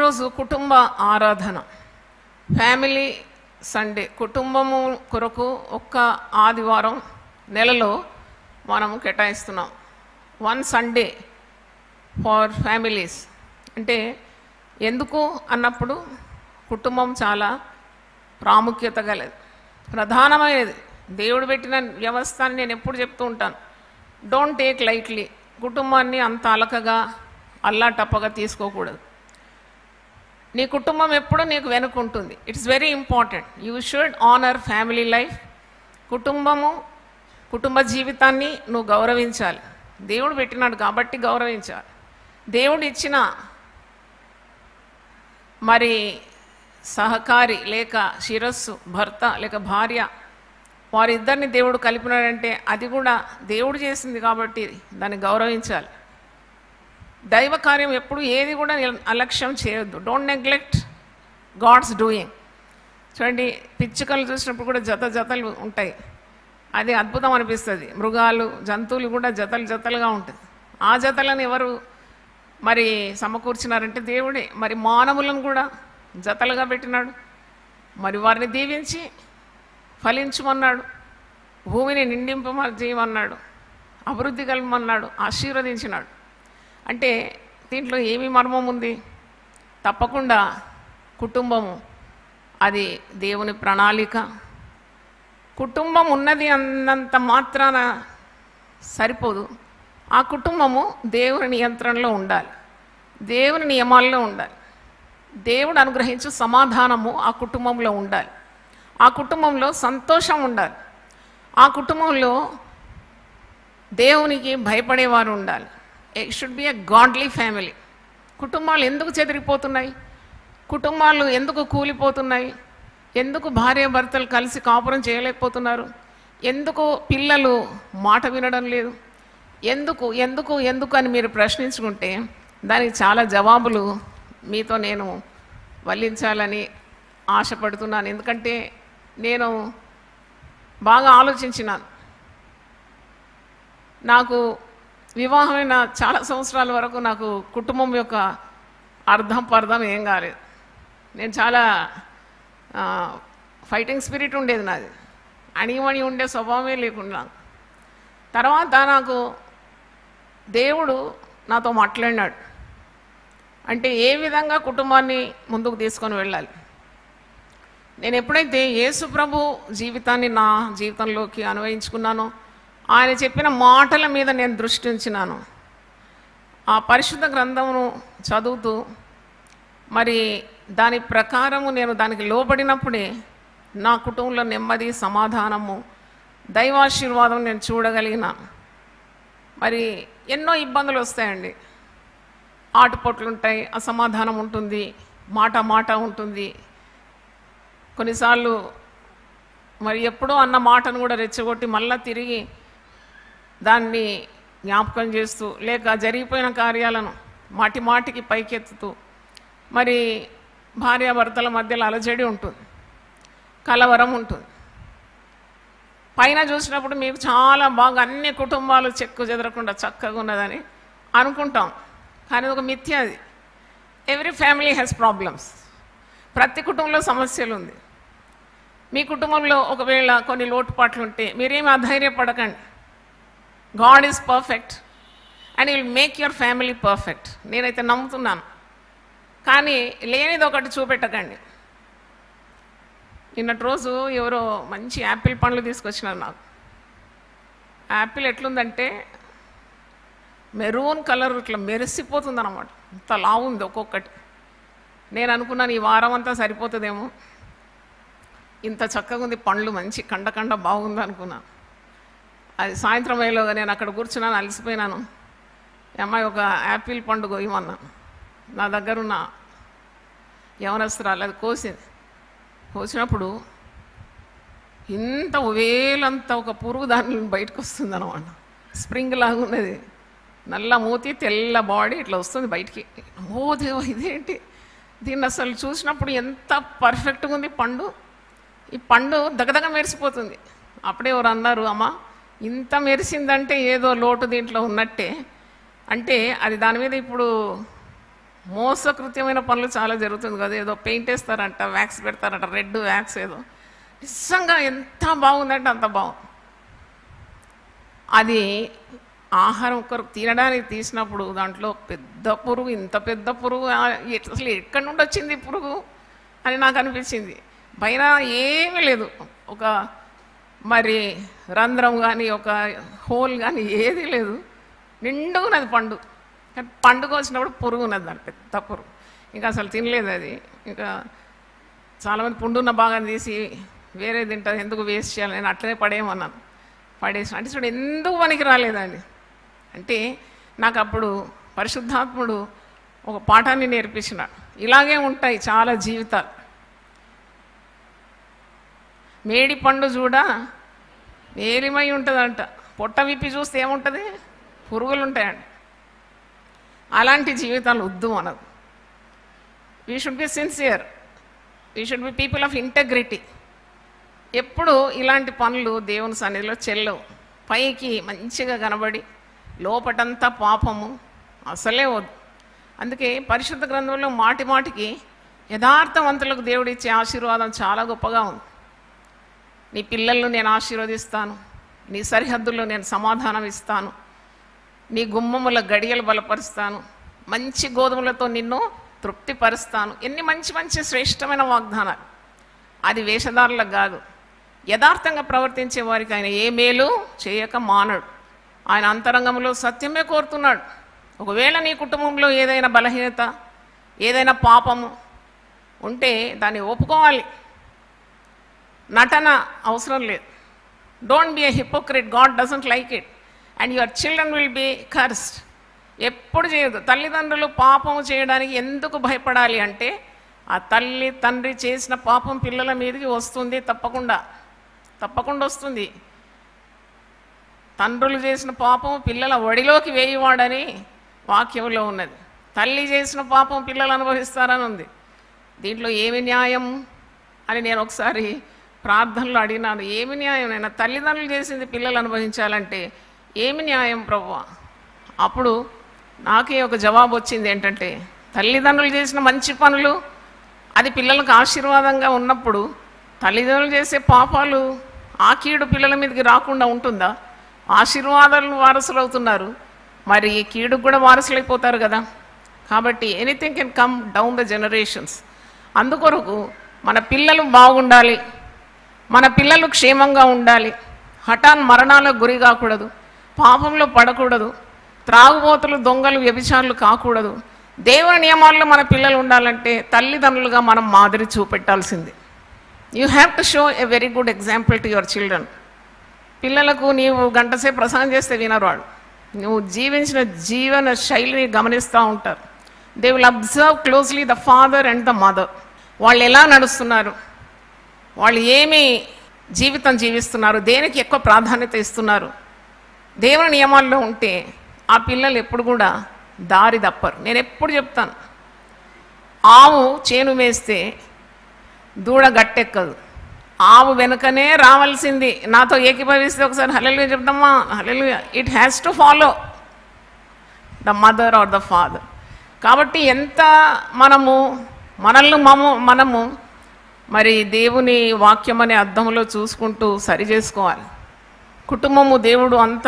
ఈరోజు కుటుంబ ఆరాధన, ఫ్యామిలీ సండే. కుటుంబము కొరకు ఒక్క ఆదివారం నెలలో మనం కేటాయిస్తున్నాం. 1 సండే ఫార్ ఫ్యామిలీస్. అంటే ఎందుకు అన్నప్పుడు కుటుంబం చాలా ప్రాముఖ్యత గలది, ప్రధానమైనది. దేవుడు పెట్టిన వ్యవస్థ అని నేను ఎప్పుడు చెప్తూ ఉంటాను. Don't take lightly. కుటుంబాన్ని అంత అలకగా అల్లాటప్పగా తీసుకోకూడదు. నీ కుటుంబం ఎప్పుడూ నీకు వెనుకుంటుంది. It's very important. You should honour family life. కుటుంబ జీవితాన్ని నువ్వు గౌరవించాలి. దేవుడు పెట్టినాడు కాబట్టి గౌరవించాలి. దేవుడు ఇచ్చిన మరి సహకారి లేక శిరస్సు భర్త లేక భార్య, వారిద్దరిని దేవుడు కలిపినాడంటే అది కూడా దేవుడు చేసింది కాబట్టి దాన్ని గౌరవించాలి. దైవ కార్యం ఎప్పుడు ఏది కూడా అలక్ష్యం చేయొద్దు. Don't neglect God's doing. చూడండి, పిచ్చుకలు చూసినప్పుడు కూడా జతలు ఉంటాయి. అది అద్భుతం అనిపిస్తుంది. మృగాలు, జంతువులు కూడా జతలుగా ఉంటుంది. ఆ జతలను ఎవరు మరి సమకూర్చినారంటే దేవుడే. మరి మానవులను కూడా జతలుగా పెట్టినాడు. మరి వారిని దీవించి ఫలించమన్నాడు, భూమిని నిండింపజేయమన్నాడు, అభివృద్ధి కలమన్నాడు, ఆశీర్వదించినాడు. అంటే దీంట్లో ఏమి మర్మం ఉంది? తప్పకుండా కుటుంబము అది దేవుని ప్రణాళిక. కుటుంబం ఉన్నది అన్నంత మాత్రాన సరిపోదు. ఆ కుటుంబము దేవుని నియంత్రణలో ఉండాలి, దేవుని నియమాల్లో ఉండాలి. దేవుడు అనుగ్రహించు సమాధానము ఆ కుటుంబంలో ఉండాలి. ఆ కుటుంబంలో సంతోషం ఉండాలి. ఆ కుటుంబంలో దేవునికి భయపడేవారు ఉండాలి. It should be a godly family. కుటుంబాలు ఎందుకు చెదిరిపోతున్నాయి? కుటుంబాలు ఎందుకు కూలిపోతున్నాయి? ఎందుకు భార్యాభర్తలు కలిసి కాపురం చేయలేకపోతున్నారు? ఎందుకు పిల్లలు మాట వినడం లేదు? ఎందుకు అని మీరు ప్రశ్నించుకుంటే దానికి చాలా జవాబులు మీతో నేను వల్లించాలని ఆశపడుతున్నాను. ఎందుకంటే నేను బాగా ఆలోచించినాను. నాకు వివాహమైన చాలా సంవత్సరాల వరకు నాకు కుటుంబం యొక్క అర్థం ఏం కాలేదు. నేను చాలా ఫైటింగ్ స్పిరిట్ ఉండేది నాది. అణివణి ఉండే స్వభావమే లేకుండా. తర్వాత నాకు దేవుడు నాతో మాట్లాడినాడు. అంటే ఏ విధంగా కుటుంబాన్ని ముందుకు తీసుకొని వెళ్ళాలి. నేను ఎప్పుడైతే యేసు ప్రభు జీవితాన్ని నా జీవితంలోకి అన్వయించుకున్నానో, ఆయన చెప్పిన మాటల మీద నేను దృష్టి ఉంచినాను, ఆ పరిశుద్ధ గ్రంథమును చదువుతూ మరి దాని ప్రకారము నేను దానికి లోబడినప్పుడే నా కుటుంబంలో నెమ్మది, సమాధానము, దైవాశీర్వాదం నేను చూడగలిగినాను. మరి ఎన్నో ఇబ్బందులు వస్తాయండి. ఆటుపోట్లు ఉంటాయి, అసమాధానం ఉంటుంది, మాట ఉంటుంది. కొన్నిసార్లు మరి ఎప్పుడో అన్న మాటను కూడా రెచ్చగొట్టి మళ్ళా తిరిగి దాన్ని జ్ఞాపకం చేస్తూ, లేక జరిగిపోయిన కార్యాలను మాటికి పైకెత్తుతూ, మరి భార్యాభర్తల మధ్యలో అలజడి ఉంటుంది, కలవరం ఉంటుంది. పైన చూసినప్పుడు మీకు చాలా బాగా అన్ని కుటుంబాలు చెక్కు చెదరకుండా చక్కగా ఉన్నదని అనుకుంటాం. కానీ ఒక మిథ్య అది. Every family has problems. ప్రతి కుటుంబంలో సమస్యలు ఉంది. మీ కుటుంబంలో ఒకవేళ కొన్ని లోటుపాట్లు ఉంటే మీరేమి అధైర్యపడకండి. God is perfect and will make your family perfect. నేనైతే నమ్ముతున్నాను. కానీ లేనిది ఒకటి చూపెట్టకండి. నిన్నటి రోజు ఎవరో మంచి యాపిల్ పండ్లు తీసుకొచ్చినారు నాకు. యాపిల్ ఎట్లుందంటే మెరూన్ కలర్ ఇట్లా మెరిసిపోతుంది అన్నమాట. ఇంత లావు ఉంది ఒక్కొక్కటి. నేను అనుకున్నాను ఈ వారం అంతా సరిపోతుందేమో, ఇంత చక్కగా ఉంది పండ్లు, మంచి కండ బాగుంది అనుకున్నాను. అది సాయంత్రం అయ్యేలోగా నేను అక్కడ కూర్చున్నాను, అలసిపోయినాను. అమ్మాయి ఒక యాపిల్ పండు కోయమన్నాను. నా దగ్గర ఉన్న యవనస్తురాలు అది కోసినప్పుడు ఇంత వేలంతా ఒక పురుగు దాని బయటకు వస్తుంది అన్నమాట. స్ప్రింగ్ లాగా ఉన్నది, నల్ల మూతి, తెల్ల బాడీ ఇట్లా వస్తుంది బయటికి. ఓ దేవా, ఇదేంటి? దీన్ని అసలు చూసినప్పుడు ఎంత పర్ఫెక్ట్గా ఉంది పండు. ఈ పండు దగదగ మెరిసిపోతుంది. అప్పుడే ఎవరు అన్నారు, అమ్మ ఇంత మెరిసిందంటే ఏదో లోటు దీంట్లో ఉన్నట్టే. అంటే అది దాని మీద ఇప్పుడు మోసకృత్యమైన పనులు చాలా జరుగుతుంది కదా, ఏదో పెయింట్ వేస్తారంట, వ్యాక్స్ పెడతారంట, రెడ్ వ్యాక్స్ ఏదో. నిజంగా ఎంత బాగుందంటే అంత బాగుంది. అది ఆహారం కొరకు తినడానికి తీసినప్పుడు దాంట్లో పెద్ద పురుగు, ఇంత పెద్ద పురుగు, అసలు ఎక్కడి నుండి వచ్చింది పురుగు అని నాకు అనిపించింది. పైన ఏమీ లేదు, ఒక మరి రంధ్రం కానీ ఒక హోల్ కానీ ఏది లేదు, నిండుగున్నది పండు. కానీ పండుగ వచ్చినప్పుడు పురుగు ఉన్నది, దాని పెద్ద పురుగు. ఇంకా అసలు తినలేదు అది. ఇంకా చాలామంది పుండున్న భాగం తీసి వేరే తింటారు, ఎందుకు వేస్ట్ చేయాలి, నేను అట్లనే పడేయమన్నాను. పడేసిన అంటే చూడు ఎందుకు పనికి రాలేదండి. అంటే నాకు అప్పుడు పరిశుద్ధాత్ముడు ఒక పాఠాన్ని నేర్పించినాడు. ఇలాగే ఉంటాయి చాలా జీవితాలు. మేడి పండు చూడ వేలిమై ఉంటుందంట, పొట్ట విప్పి చూస్తే ఏముంటుంది, పురుగులు ఉంటాయండి. అలాంటి జీవితాలు వద్దు మనకు. We should be sincere, we should be people of integrity. ఎప్పుడు ఇలాంటి పనులు దేవుని సన్నిధిలో చెల్లవు. పైకి మంచిగా కనబడి లోపటంతా పాపము అసలే వద్దు. అందుకే పరిశుద్ధ గ్రంథంలో మాటి మాటికి యథార్థవంతులకు దేవుడిచ్చే ఆశీర్వాదం చాలా గొప్పగా ఉంది. నీ పిల్లలను నేను ఆశీర్వదిస్తాను, నీ సరిహద్దుల్లో నేను సమాధానం ఇస్తాను, నీ గుమ్మముల గడియలు బలపరుస్తాను, మంచి గోధుమలతో నిన్ను తృప్తిపరుస్తాను. ఎన్ని మంచి మంచి శ్రేష్టమైన వాగ్దానాలు. అది వేషధారులకు కాదు, యథార్థంగా ప్రవర్తించే వారికి ఆయన ఏ మేలు చేయక మానడు. ఆయన అంతరంగంలో సత్యమే కోరుతున్నాడు. ఒకవేళ నీ కుటుంబంలో ఏదైనా బలహీనత, ఏదైనా పాపము ఉంటే దాన్ని ఒప్పుకోవాలి. నటన అవసరం లేదు. Don't be a hypocrite, God doesn't like it and your children will be cursed. ఎప్పుడు చేయదు. తల్లిదండ్రులు పాపము చేయడానికి ఎందుకు భయపడాలి అంటే ఆ తల్లి తండ్రి చేసిన పాపం పిల్లల మీదకి వస్తుంది, తప్పకుండా వస్తుంది. తండ్రులు చేసిన పాపం పిల్లల ఒడిలోకి వేయవాడని వాక్యంలో ఉన్నది. తల్లి చేసిన పాపం పిల్లలు అనుభవిస్తారని ఉంది. దీంట్లో ఏమి న్యాయం అని నేను ఒకసారి ప్రార్థనలో అడిగినాను. ఏమి న్యాయం, నేను తల్లిదండ్రులు చేసింది పిల్లలు అనుభవించాలంటే ఏమి న్యాయం ప్రభువా? అప్పుడు నాకే ఒక జవాబు వచ్చింది. ఏంటంటే తల్లిదండ్రులు చేసిన మంచి పనులు అది పిల్లలకు ఆశీర్వాదంగా ఉన్నప్పుడు తల్లిదండ్రులు చేసే పాపాలు ఆ కీడు పిల్లల మీదకి రాకుండా ఉంటుందా? ఆశీర్వాదాలను వారసులు అవుతున్నారు, మరి కీడుకు కూడా వారసులైపోతారు కదా. కాబట్టి anything can come down the generations. అందుకొరకు మన పిల్లలు బాగుండాలి, మన పిల్లలు క్షేమంగా ఉండాలి, హఠాన్ మరణాలకు గురి కాకూడదు, పాపంలో పడకూడదు, త్రాగుబోతులు దొంగలు వ్యభిచారులు కాకూడదు. దేవుని నియమాల్లో మన పిల్లలు ఉండాలంటే తల్లిదండ్రులుగా మనం మాదిరి చూపెట్టాల్సింది. You have to show a very good example to your children. పిల్లలకు నీవు గంటసేపు ప్రసంగం చేస్తే వినరు వాళ్ళు. నువ్వు జీవించిన జీవన శైలిని గమనిస్తూ ఉంటారు. They will observe closely the father and the mother. వాళ్ళు ఎలా నడుస్తున్నారు, వాళ్ళు ఏమి జీవితం జీవిస్తున్నారు, దేనికి ఎక్కువ ప్రాధాన్యత ఇస్తున్నారు. దేవుని నియమాల్లో ఉంటే ఆ పిల్లలు ఎప్పుడు కూడా దారి తప్పరు. నేను ఎప్పుడు చెప్తాను, ఆవు చేను వేస్తే దూడ గట్టెక్కదు, ఆవు వెనుకనే రావాల్సింది. నాతో ఏకీభవిస్తే ఒకసారి హల్లెలూయా చెప్తామా? Hallelujah. It has to follow the mother or the father. కాబట్టి ఎంత మనము మరి దేవుని వాక్యం అనే అర్థంలో చూసుకుంటూ సరి చేసుకోవాలి. కుటుంబము దేవుడు అంత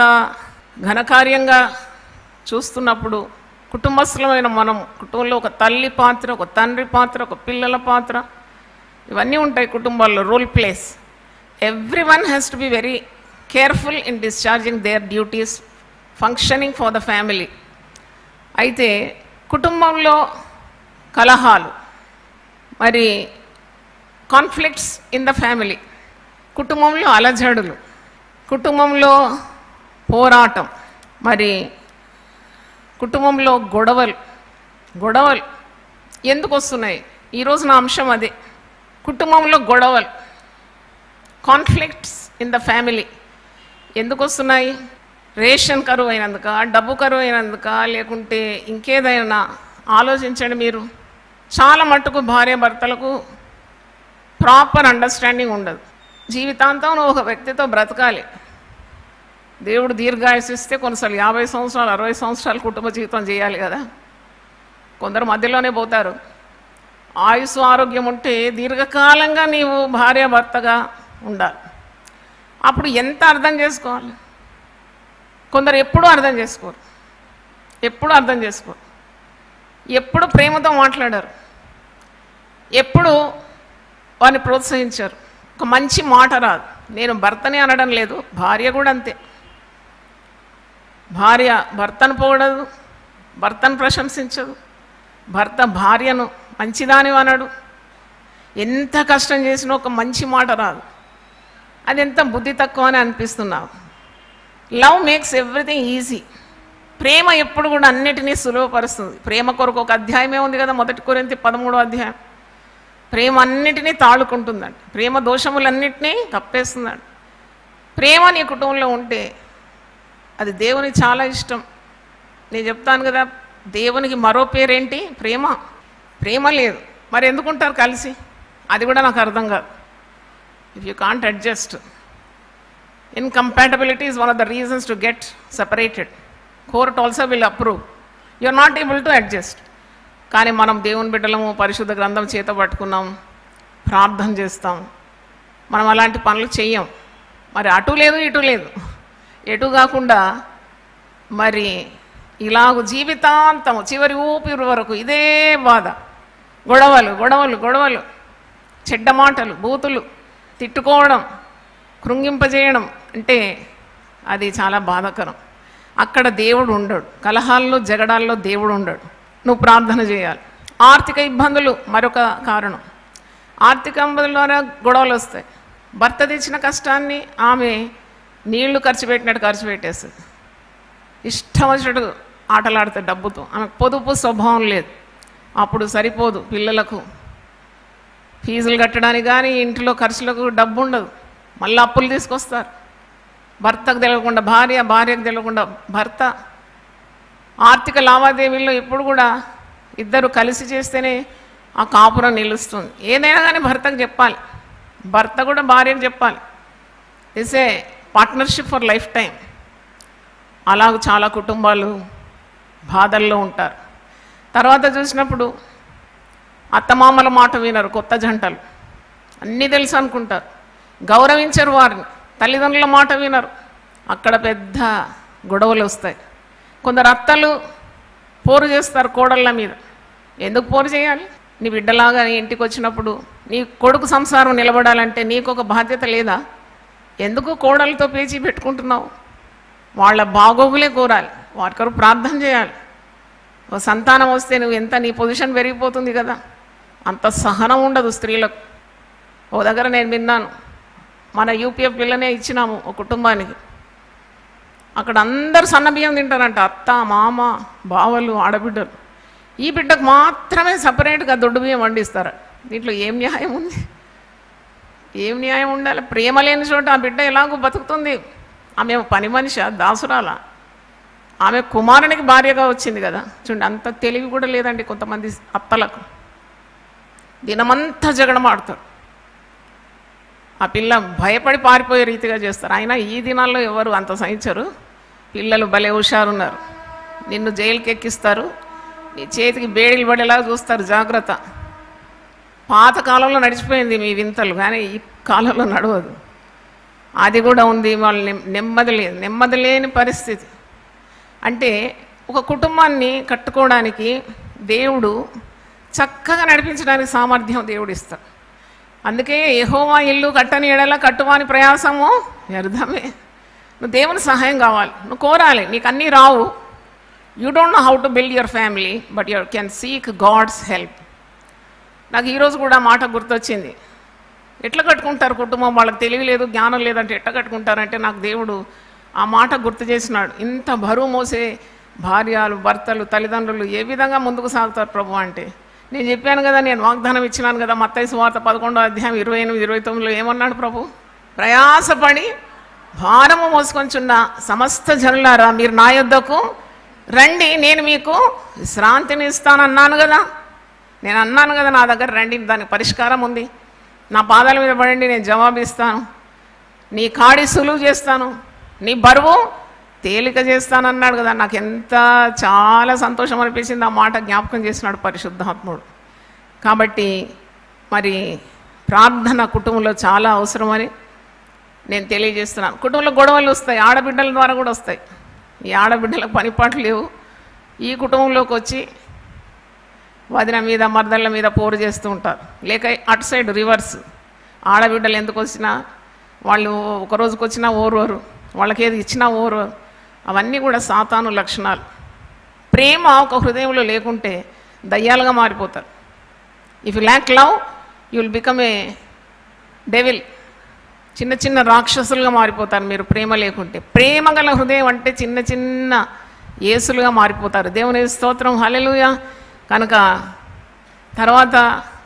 ఘనకార్యంగా చూస్తున్నప్పుడు కుటుంబస్థులమైన మనం, కుటుంబంలో ఒక తల్లి పాత్ర, ఒక తండ్రి పాత్ర, ఒక పిల్లల పాత్ర, ఇవన్నీ ఉంటాయి కుటుంబాల్లో. Role plays. Every one has to be very careful in discharging their duties, functioning for the family. అయితే కుటుంబంలో కలహాలు, మరి కాన్ఫ్లిక్ట్స్ ఇన్ ద ఫ్యామిలీ, కుటుంబంలో అలజడులు, కుటుంబంలో పోరాటం, మరి కుటుంబంలో గొడవలు ఎందుకు వస్తున్నాయి? ఈరోజు నా అంశం అదే. కుటుంబంలో గొడవలు, కాన్ఫ్లిక్ట్స్ ఇన్ ద ఫ్యామిలీ ఎందుకు వస్తున్నాయి? రేషన్ కరువు అయినందుక, డబ్బు కరువు అయినందుక, లేకుంటే ఇంకేదైనా ఆలోచించండి మీరు. చాలా మట్టుకు భార్య భర్తలకు ప్రాపర్ అండర్స్టాండింగ్ ఉండదు. జీవితాంతం నువ్వు ఒక వ్యక్తితో బ్రతకాలి. దేవుడు దీర్ఘాయుసిస్తే కొన్నిసార్లు 50 సంవత్సరాలు 60 సంవత్సరాలు కుటుంబ జీవితం చేయాలి కదా. కొందరు మధ్యలోనే పోతారు. ఆయుస్సు ఆరోగ్యం ఉంటే దీర్ఘకాలంగా నీవు భార్యాభర్తగా ఉండాలి. అప్పుడు ఎంత అర్థం చేసుకోవాలి? కొందరు ఎప్పుడూ అర్థం చేసుకోరు, ఎప్పుడు ప్రేమతో మాట్లాడారు, ఎప్పుడు వారిని ప్రోత్సహించారు. ఒక మంచి మాట రాదు. నేను భర్తని అనడం లేదు, భార్య కూడా అంతే. భార్య భర్తను పొగడదు, భర్తను ప్రశంసించదు, భర్త భార్యను మంచిదాని అనడు. ఎంత కష్టం చేసినా ఒక మంచి మాట రాదు. అది ఎంత బుద్ధి తక్కువ అని అనిపిస్తున్నావు. Love makes everything easy. ప్రేమ ఎప్పుడు కూడా అన్నిటినీ సులువుపరుస్తుంది. ప్రేమ కొరకు ఒక అధ్యాయమే ఉంది కదా, 1 కొరింథీ 13వ అధ్యాయం. ప్రేమ అన్నిటినీ తాళుకుంటుందండి, ప్రేమ దోషములన్నిటినీ కప్పేస్తుందండి. ప్రేమ నీ కుటుంబంలో ఉంటే అది దేవునికి చాలా ఇష్టం. నేను చెప్తాను కదా, దేవునికి మరో పేరేంటి? ప్రేమ. ప్రేమ లేదు మరి ఎందుకుంటారు కలిసి? అది కూడా నాకు అర్థం కాదు. If you can't adjust, incompatibility is one of the reasons to get separated. Court also will approve. You are not able to adjust. కానీ మనం దేవుని బిడ్డలము, పరిశుద్ధ గ్రంథం చేత పట్టుకున్నాం, ప్రార్థన చేస్తాం, మనం అలాంటి పనులు చెయ్యం. మరి అటు లేదు ఇటు లేదు, ఎటు కాకుండా మరి ఇలాగ జీవితాంతం చివరి ఊపిరి వరకు ఇదే బాధ, గొడవలు గొడవలు గొడవలు, చెడ్డ మాటలు, బూతులు, తిట్టుకోవడం, కృంగింపజేయడం అంటే అది చాలా బాధాకరం. అక్కడ దేవుడు ఉండడు. కలహాల్లో జగడాల్లో దేవుడు ఉండడు. నువ్వు ప్రార్థన చేయాలి. ఆర్థిక ఇబ్బందులు మరొక కారణం. ఆర్థిక ఇబ్బందుల ద్వారా గొడవలు వస్తాయి. భర్త తెచ్చిన కష్టాన్ని ఆమె నీళ్లు ఖర్చు పెట్టినట్టు ఖర్చు పెట్టేస్తుంది. ఇష్టం వచ్చినట్టు ఆటలాడుతుంది డబ్బుతో. ఆమెకు పొదుపు స్వభావం లేదు. అప్పుడు సరిపోదు, పిల్లలకు ఫీజులు కట్టడానికి కానీ ఇంట్లో ఖర్చులకు డబ్బు ఉండదు. మళ్ళీ అప్పులు తీసుకొస్తారు. భర్తకు తెలియకుండా భార్య, భార్యకు తెలియకుండా భర్త. ఆర్థిక లావాదేవీల్లో ఎప్పుడు కూడా ఇద్దరు కలిసి చేస్తేనే ఆ కాపురం నిలుస్తుంది. ఏదైనా కానీ భర్తకు చెప్పాలి, భర్త కూడా భార్యకు చెప్పాలి. It's a partnership for life time. అలాగ చాలా కుటుంబాలు బాధల్లో ఉంటారు. తర్వాత చూసినప్పుడు అత్తమామల మాట వినరు. కొత్త జంటలు అన్నీ తెలుసు అనుకుంటారు, గౌరవించరు వారిని. తల్లిదండ్రుల మాట వినరు. అక్కడ పెద్ద గొడవలు వస్తాయి. కొందరు అత్తలు పోరు చేస్తారు కోడళ్ళ మీద. ఎందుకు పోరు చేయాలి? నీ బిడ్డలాగా నీ ఇంటికి వచ్చినప్పుడు నీ కొడుకు సంసారం నిలబడాలంటే నీకు ఒక బాధ్యత లేదా? ఎందుకు కోడలతో పేచీ పెట్టుకుంటున్నావు? వాళ్ళ బాగోగులే కోరాలి, వారికొరకు ప్రార్థన చేయాలి. ఒక సంతానం వస్తే నువ్వు ఎంత, నీ పొజిషన్ పెరిగిపోతుంది కదా. అంత సహనం ఉండదు స్త్రీలకు. ఓ దగ్గర నేను విన్నాను, మన యూపీఎఫ్ పిల్లనే ఇచ్చినాము ఒక కుటుంబానికి. అక్కడ అందరు సన్నబియ్యం తింటారంట, అత్త, మామ, బావలు, ఆడబిడ్డలు. ఈ బిడ్డకు మాత్రమే సపరేట్గా దొడ్డు బియ్యం వండిస్తారు. దీంట్లో ఏం న్యాయం ఉంది? ఏం న్యాయం ఉండాలి? ప్రేమ లేని చోట ఆ బిడ్డ ఎలాగో బతుకుతుంది. ఆమె పని మనిషి, దాసురాల. ఆమె కుమారునికి భార్యగా వచ్చింది కదా. చూడండి, అంత తెలివి కూడా లేదండి కొంతమంది అత్తలకు. దినమంతా జగడమాడుతారు. ఆ పిల్ల భయపడి పారిపోయే రీతిగా చేస్తారు. అయినా ఈ దినాల్లో ఎవరు అంత సహించరు. పిల్లలు భలే హుషారున్నారు. నిన్ను జైలుకి ఎక్కిస్తారు, నీ చేతికి బేడీలు పడేలా చూస్తారు. జాగ్రత్త. పాత కాలంలో నడిచిపోయింది మీ వింతలు, కానీ ఈ కాలంలో నడవదు. అది కూడా ఉంది. వాళ్ళు నెమ్మది లేని పరిస్థితి. అంటే ఒక కుటుంబాన్ని కట్టుకోవడానికి దేవుడు చక్కగా నడిపించడానికి సామర్థ్యం దేవుడు ఇస్తాడు. అందుకే యెహోవా ఇల్లు కట్టని ఎడల కట్టువాని ప్రయాసము వ్యర్థమే. నువ్వు దేవుని సహాయం కావాలి, నువ్వు కోరాలి. నీకు అన్నీ రావు. You don't know how to build your family, but you can seek God's help. నాకు ఈరోజు కూడా మాట గుర్తొచ్చింది. ఎట్లా కట్టుకుంటారు కుటుంబం? వాళ్ళకి తెలియలేదు, జ్ఞానం లేదంటే ఎట్లా కట్టుకుంటారంటే నాకు దేవుడు ఆ మాట గుర్తు చేసినాడు. ఇంత బరువు మోసే భార్యలు, భర్తలు, తల్లిదండ్రులు ఏ విధంగా ముందుకు సాగుతారు ప్రభు అంటే, నేను చెప్పాను కదా, నేను వాగ్దానం ఇచ్చినాను కదా, మత్తయి సువార్త 11వ అధ్యాయం 28, 29లో ఏమన్నాడు ప్రభు? ప్రయాసపడి భారము మోసుకొంచున్న సమస్త జనులారా మీరు నా యొద్దకు రండి, నేను మీకు విశ్రాంతిని ఇస్తానన్నాను కదా. నేను అన్నాను కదా, నా దగ్గర రండి, దానికి పరిష్కారం ఉంది. నా పాదాల మీద పడండి, నేను జవాబు ఇస్తాను. నీ కాడి సులువు చేస్తాను, నీ బరువు తేలిక చేస్తానన్నాడు కదా, నాకు ఎంత చాలా సంతోషం అనిపించింది ఆ మాట జ్ఞాపకం చేసినాడు పరిశుద్ధాత్ముడు. కాబట్టి మరి ప్రార్థన కుటుంబంలో చాలా అవసరమని నేను తెలియజేస్తున్నాను. కుటుంబంలో గొడవలు వస్తాయి, ఆడబిడ్డల ద్వారా కూడా వస్తాయి. ఈ ఆడబిడ్డలకు పనిపాట్లు లేవు, ఈ కుటుంబంలోకి వచ్చి వదిన మీద మర్దళ్ళ మీద పోరు చేస్తూ ఉంటారు. లేక అటు సైడ్ రివర్స్, ఆడబిడ్డలు ఎందుకు వచ్చినా వాళ్ళు ఒక రోజుకి వచ్చినా ఓరోరు, వాళ్ళకి ఏది ఇచ్చినా ఓరోరు. అవన్నీ కూడా సాతాను లక్షణాలు. ప్రేమ ఒక హృదయంలో లేకుంటే దయ్యాలుగా మారిపోతారు. If you lakh love you will become a devil. చిన్న చిన్న రాక్షసులుగా మారిపోతారు మీరు ప్రేమ లేకుంటే. ప్రేమ గల హృదయం అంటే చిన్న చిన్న యేసులుగా మారిపోతారు. దేవుని స్తోత్రం, హల్లెలూయా. కనుక తర్వాత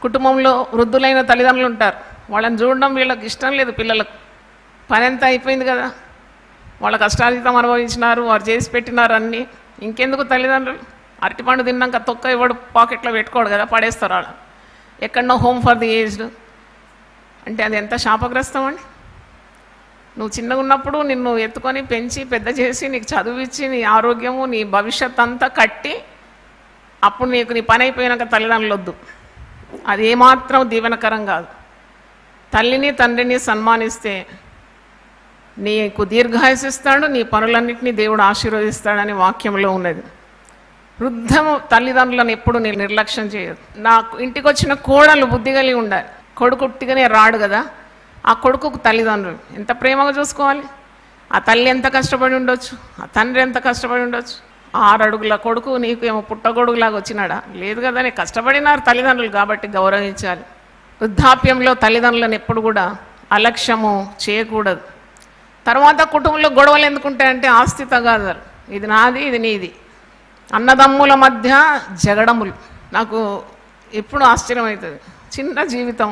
కుటుంబంలో వృద్ధులైన తల్లిదండ్రులు ఉంటారు. వాళ్ళని చూడడం వీళ్ళకి ఇష్టం లేదు. పిల్లలకు పని అంతా అయిపోయింది కదా, వాళ్ళ కష్టార్జితం అనుభవించినారు, వారు చేసి పెట్టినారు అన్నీ. ఇంకెందుకు తల్లిదండ్రులు? అరటిపండు తిన్నాక తొక్క ఇవ్వడు, పాకెట్లో పెట్టుకోడు కదా, పడేస్తారు వాళ్ళ. ఎక్కడనో హోమ్ ఫర్ ది ఏజ్డ్ అంటే అది ఎంత శాపగ్రస్తం అండి. నువ్వు చిన్నగా ఉన్నప్పుడు నిన్ను ఎత్తుకొని పెంచి పెద్ద చేసి నీకు చదువిచ్చి నీ ఆరోగ్యము నీ భవిష్యత్ అంతా కట్టి అప్పుడు నీకు నీ పని అయిపోయినాక తల్లిదండ్రులు వద్దు. అది ఏమాత్రం దీవెనకరం కాదు. తల్లిని తండ్రిని సన్మానిస్తే నీకు దీర్ఘాయుసు ఇస్తాడు, నీ పనులన్నింటినీ దేవుడు ఆశీర్వదిస్తాడని వాక్యంలో ఉన్నది. వృద్ధము తల్లిదండ్రులను ఎప్పుడు నేను నిర్లక్ష్యం చేయదు. నాకు ఇంటికి వచ్చిన కోడలు బుద్ధి కలిగి ఉండాలి. కొడుకు ఉట్టిగానే రాడు కదా, ఆ కొడుకుకు తల్లిదండ్రులు ఎంత ప్రేమగా చూసుకోవాలి. ఆ తల్లి ఎంత కష్టపడి ఉండొచ్చు, ఆ తండ్రి ఎంత కష్టపడి ఉండొచ్చు. 6 అడుగుల కొడుకు నీకు ఏమో పుట్టగొడుగులాగా వచ్చినాడా? లేదు కదా, నీకు కష్టపడినారు తల్లిదండ్రులు కాబట్టి గౌరవించాలి. వృద్ధాప్యంలో తల్లిదండ్రులను ఎప్పుడు కూడా అలక్ష్యము చేయకూడదు. తర్వాత కుటుంబంలో గొడవలు ఎందుకుంటాయంటే ఆస్తి తగాదాలు, ఇది నాది ఇది నీది, అన్నదమ్ముల మధ్య జగడములు. నాకు ఎప్పుడు ఆశ్చర్యం అవుతుంది. చిన్న జీవితం,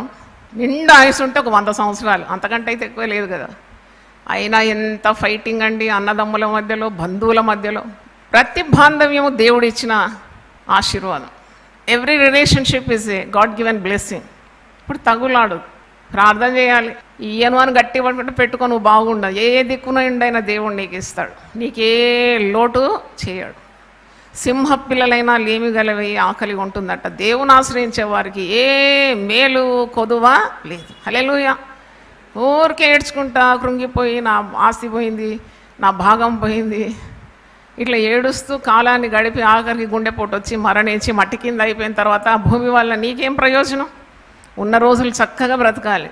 నిండా ఆయుసు ఉంటే ఒక 100 సంవత్సరాలు, అంతకంటే అయితే ఎక్కువ లేదు కదా. అయినా ఎంత ఫైటింగ్ అండి అన్నదమ్ముల మధ్యలో, బంధువుల మధ్యలో. ప్రతి బాంధవ్యము దేవుడు ఇచ్చిన ఆశీర్వాదం. Every relationship is a God given blessing. ఇప్పుడు తగులాడు, ప్రార్థన చేయాలి. ఈయను అని గట్టి పట్టుకుంటే పెట్టుకో, నువ్వు బాగుండదు. ఏ దిక్కునైనా దేవుడు నీకు ఇస్తాడు, నీకే లోటు చేయడు. సింహ పిల్లలైనా లేమి గలవి ఆకలి ఉంటుందట. దేవుని ఆశ్రయించే వారికి ఏ మేలు కొదువా లేదు. హల్లెలూయా. ఊరికే ఏడ్చుకుంటా కృంగిపోయి నా ఆస్తి పోయింది, నా భాగం పోయింది, ఇట్లా ఏడుస్తూ కాలాన్ని గడిపి ఆఖరికి గుండెపోటు వచ్చి మరణించి మట్టి కింద అయిపోయిన తర్వాత ఆ భూమి వల్ల నీకేం ప్రయోజనం? ఉన్న రోజులు చక్కగా బ్రతకాలి,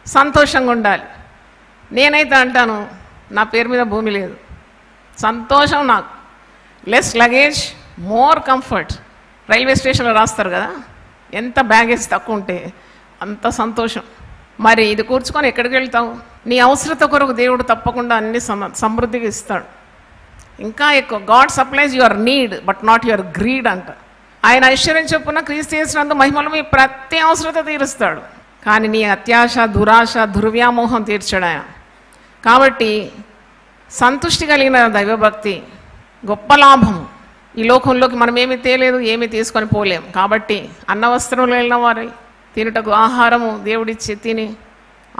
సంతోషంగా ఉండాలి. నేనైతే అంటాను, నా పేరు మీద భూమి లేదు, సంతోషం నాకు. Less luggage more comfort. Railway స్టేషన్లో రాస్తారు కదా, ఎంత బ్యాగేజ్ తక్కువ ఉంటే అంత సంతోషం. మరి ఇది కూర్చుకొని ఎక్కడికి వెళ్తావు? నీ అవసరత కొరకు దేవుడు తప్పకుండా అన్ని సమృద్ధిగా ఇస్తాడు. ఇంకా ఎక్కువ. God supplies your need but not your greed అంట. ఆయన ఐశ్వర్యం చొప్పున క్రీస్తు యేసునందు మహిమలో మీ ప్రతి అవసరత తీరుస్తాడు. కానీ నీ అత్యాశ, దురాశ, దుర్వ్యామోహం తీర్చాడు ఆయన. కాబట్టి సంతుష్టి కలిగిన దైవభక్తి గొప్ప లాభం. ఈ లోకంలోకి మనం ఏమి తేలేదు, ఏమి తీసుకొని పోలేం. కాబట్టి అన్న వస్త్రంలో వెళ్ళిన వారి తినుటకు ఆహారము దేవుడిచ్చి తిని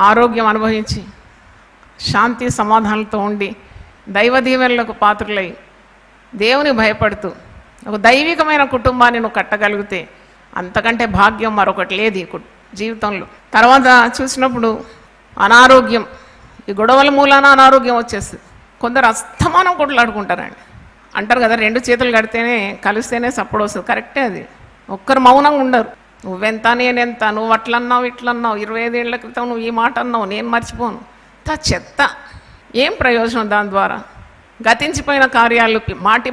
ఆరోగ్యం అనుభవించి శాంతి సమాధానాలతో ఉండి దైవ దీవెనలకు పాత్రులై దేవుని భయపడుతూ ఒక దైవికమైన కుటుంబాన్ని నువ్వు కట్టగలిగితే అంతకంటే భాగ్యం మరొకటి లేదు ఈ జీవితంలో. తర్వాత చూసినప్పుడు అనారోగ్యం, ఈ గొడవల మూలాన అనారోగ్యం వచ్చేస్తుంది. కొందరు అస్తమానం కొట్లాడుకుంటారండి. అంటారు కదా, 2 చేతులు కడితేనే కలిస్తేనే సప్పుడు వస్తుంది. కరెక్టే అది. ఒక్కరు మౌనంగా ఉండరు. నువ్వెంత నేనెంత, నువ్వు అట్లన్నావు ఇట్లన్నావు, 25 ఏళ్ల క్రితం నువ్వు ఈ మాట అన్నావు, నేను మర్చిపోను. చెత్త. ఏం ప్రయోజనం దాని ద్వారా? గతించిపోయిన కార్యాలు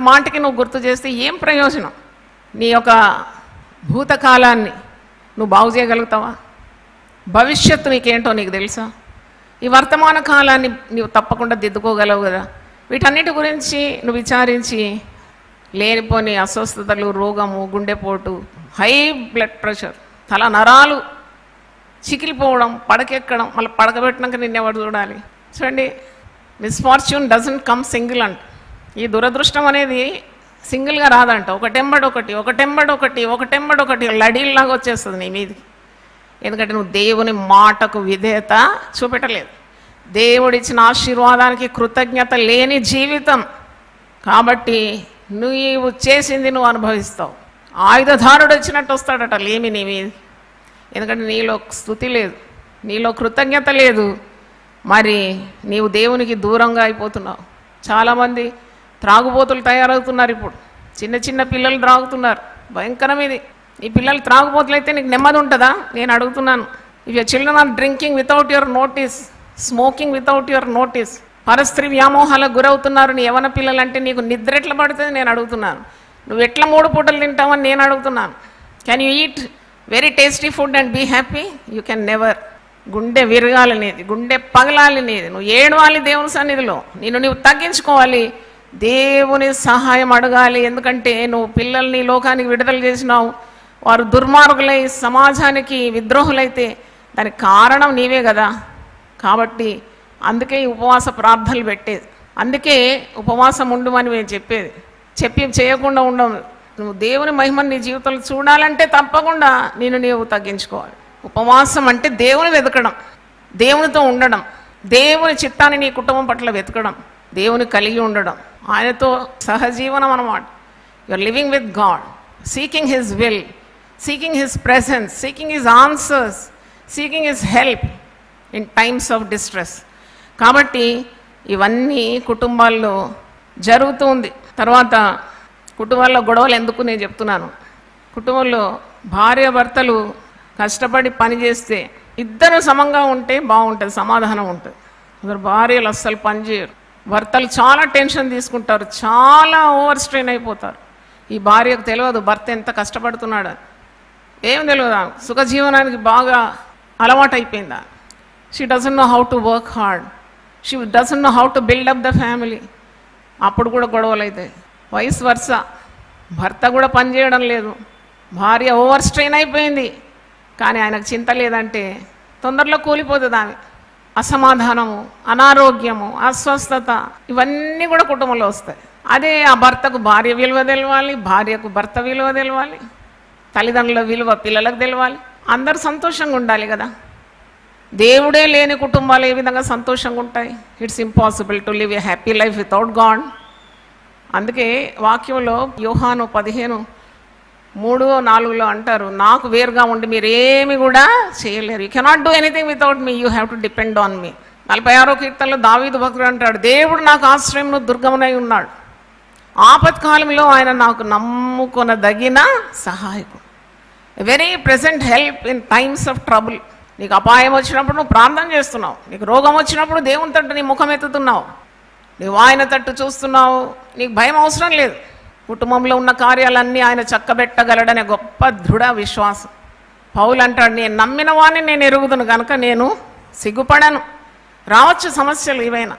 మాటికి నువ్వు గుర్తు చేస్తే ఏం ప్రయోజనం? నీ యొక్క భూతకాలాన్ని నువ్వు బాగు చేయగలుగుతావా? భవిష్యత్తు నీకేంటో నీకు తెలుసా? ఈ వర్తమాన కాలాన్ని నువ్వు తప్పకుండా దిద్దుకోగలవు కదా. వీటన్నిటి గురించి నువ్వు విచారించి లేనిపోని అస్వస్థతలు, రోగము, గుండెపోటు, హై బ్లడ్ ప్రెషర్, తల నరాలు చికిలిపోవడం, పడకెక్కడం, మళ్ళీ పడకబెట్టినాక నిన్నెవడు చూడాలి? చూడండి, మిస్ఫార్చ్యూన్ డజంట్ కమ్ సింగిల్ అంట. ఈ దురదృష్టం అనేది సింగిల్గా రాదంట. ఒకటెంబడొకటి లడీల్లాగా వచ్చేస్తుంది నీ మీదకి. ఎందుకంటే నువ్వు దేవుని మాటకు విధేయత చూపెట్టలేదు. దేవుడిచ్చిన ఆశీర్వాదానికి కృతజ్ఞత లేని జీవితం. కాబట్టి నువ్వు చేసింది నువ్వు అనుభవిస్తావు. ఆయుధధారుడు వచ్చినట్టు వస్తాడట లేమి నీ మీద. ఎందుకంటే నీలో స్తుతి లేదు, నీలో కృతజ్ఞత లేదు. మరి నీవు దేవునికి దూరంగా అయిపోతున్నావు. చాలామంది త్రాగుబోతులు తయారవుతున్నారు. ఇప్పుడు చిన్న చిన్న పిల్లలు త్రాగుతున్నారు. భయంకరం ఇది. ఈ పిల్లలు త్రాగుబోతులైతే నీకు నెమ్మది ఉంటుందా? నేను అడుగుతున్నాను. If your children are drinking without your notice, smoking without your notice, పరస్త్రీ వ్యామోహాలకు గురవుతున్నారు నీ యవన పిల్లలు అంటే నీకు నిద్ర ఎట్లా పడుతుంది నేను అడుగుతున్నాను. నువ్వు ఎట్లా 3 పూటలు తింటావని నేను అడుగుతున్నాను. Can you eat very tasty food and be happy? You can never. గుండె విరగాలనేది, గుండె పగలాలనేది, నువ్వు ఏడవాలి దేవుని సన్నిధిలో, నువ్వు తగ్గించుకోవాలి, దేవుని సహాయం అడగాలి. ఎందుకంటే నువ్వు పిల్లల్ని లోకానికి విడుదల చేసినావు, వారు దుర్మార్గులై సమాజానికి విద్రోహులైతే దానికి కారణం నీవే కదా. కాబట్టి అందుకే ఈ ఉపవాస ప్రార్థనలు పెట్టేది, అందుకే ఉపవాసం ఉండమని మేము చెప్పేది. చేయకుండా ఉండవు. నువ్వు దేవుని మహిమని నీ జీవితంలో చూడాలంటే తప్పకుండా నీవు తగ్గించుకోవాలి. ఉపవాసం అంటే దేవుని వెతకడం, దేవునితో ఉండడం, దేవుని చిత్తాన్ని నీ కుటుంబం పట్ల వెతకడం, దేవుని కలిగి ఉండడం, ఆయనతో సహజీవనం అన్నమాట. You are living with God, seeking his will, seeking his presence, seeking his answers, seeking his help in times of distress. కాబట్టి ఇవన్నీ కుటుంబాల్లో జరుగుతుంది. తర్వాత కుటుంబాల్లో గొడవలు ఎందుకు నేను చెప్తున్నాను. కుటుంబంలో భార్య భర్తలు కష్టపడి పని చేస్తే ఇద్దరు సమంగా ఉంటే బాగుంటుంది, సమాధానం ఉంటుంది. ఇద్దరు భార్యలు అస్సలు పని చేయరు, భర్తలు చాలా టెన్షన్ తీసుకుంటారు, చాలా ఓవర్ స్ట్రెయిన్ అయిపోతారు. ఈ భార్యకు తెలియదు భర్త ఎంత కష్టపడుతున్నాడు, ఏం తెలియదు, సుఖజీవనానికి బాగా అలవాటు అయిపోయిందా. She doesn't know how to work hard, she doesn't know how to build up the family. అప్పుడు కూడా గొడవలు అవుతాయి. వయసు వరుస భర్త కూడా పని చేయడం లేదు, భార్య ఓవర్ స్ట్రెయిన్ అయిపోయింది, కానీ ఆయనకు చింత లేదంటే తొందరలో కూలిపోతుంది ఆమె. అసమాధానము, అనారోగ్యము, అస్వస్థత ఇవన్నీ కూడా కుటుంబంలో వస్తాయి. అదే ఆ భర్తకు భార్య విలువ తెలవాలి, భార్యకు భర్త విలువ తెలవాలి, తల్లిదండ్రుల విలువ పిల్లలకు తెలవాలి, అందరూ సంతోషంగా ఉండాలి కదా. దేవుడే లేని కుటుంబాలు ఏ విధంగా సంతోషంగా ఉంటాయి? It's impossible to live a happy life without God. అందుకే వాక్యంలో యోహాను 15:3-4 అంటారు, నాకు వేరుగా ఉండి మీరు ఏమి కూడా చేయలేరు. You cannot do anything without me, you have to depend on me. 46వ కీర్తనలో దావీదు భక్తుడు అంటాడు, దేవుడు నాకు ఆశ్రయమును దుర్గమునై ఉన్నాడు, ఆపత్కాలంలో ఆయన నాకు నమ్ముకొనదగిన సహాయకుడు. Very present help in times of trouble. నీకు అపాయం వచ్చినప్పుడు నువ్వు ప్రార్థన చేస్తున్నావు, నీకు రోగం వచ్చినప్పుడు దేవుని తట్టు నీ ముఖం ఎత్తుతున్నావు, నువ్వు ఆయన తట్టు చూస్తున్నావు, నీకు భయం అవసరం లేదు. కుటుంబంలో ఉన్న కార్యాలన్నీ ఆయన చక్కబెట్టగలడనే గొప్ప దృఢ విశ్వాసం. పౌలు అంటాడు, నేను నమ్మిన వాడిని నేను ఎరుగుదును కనుక నేను సిగ్గుపడను. రావచ్చు సమస్యలు ఏవైనా,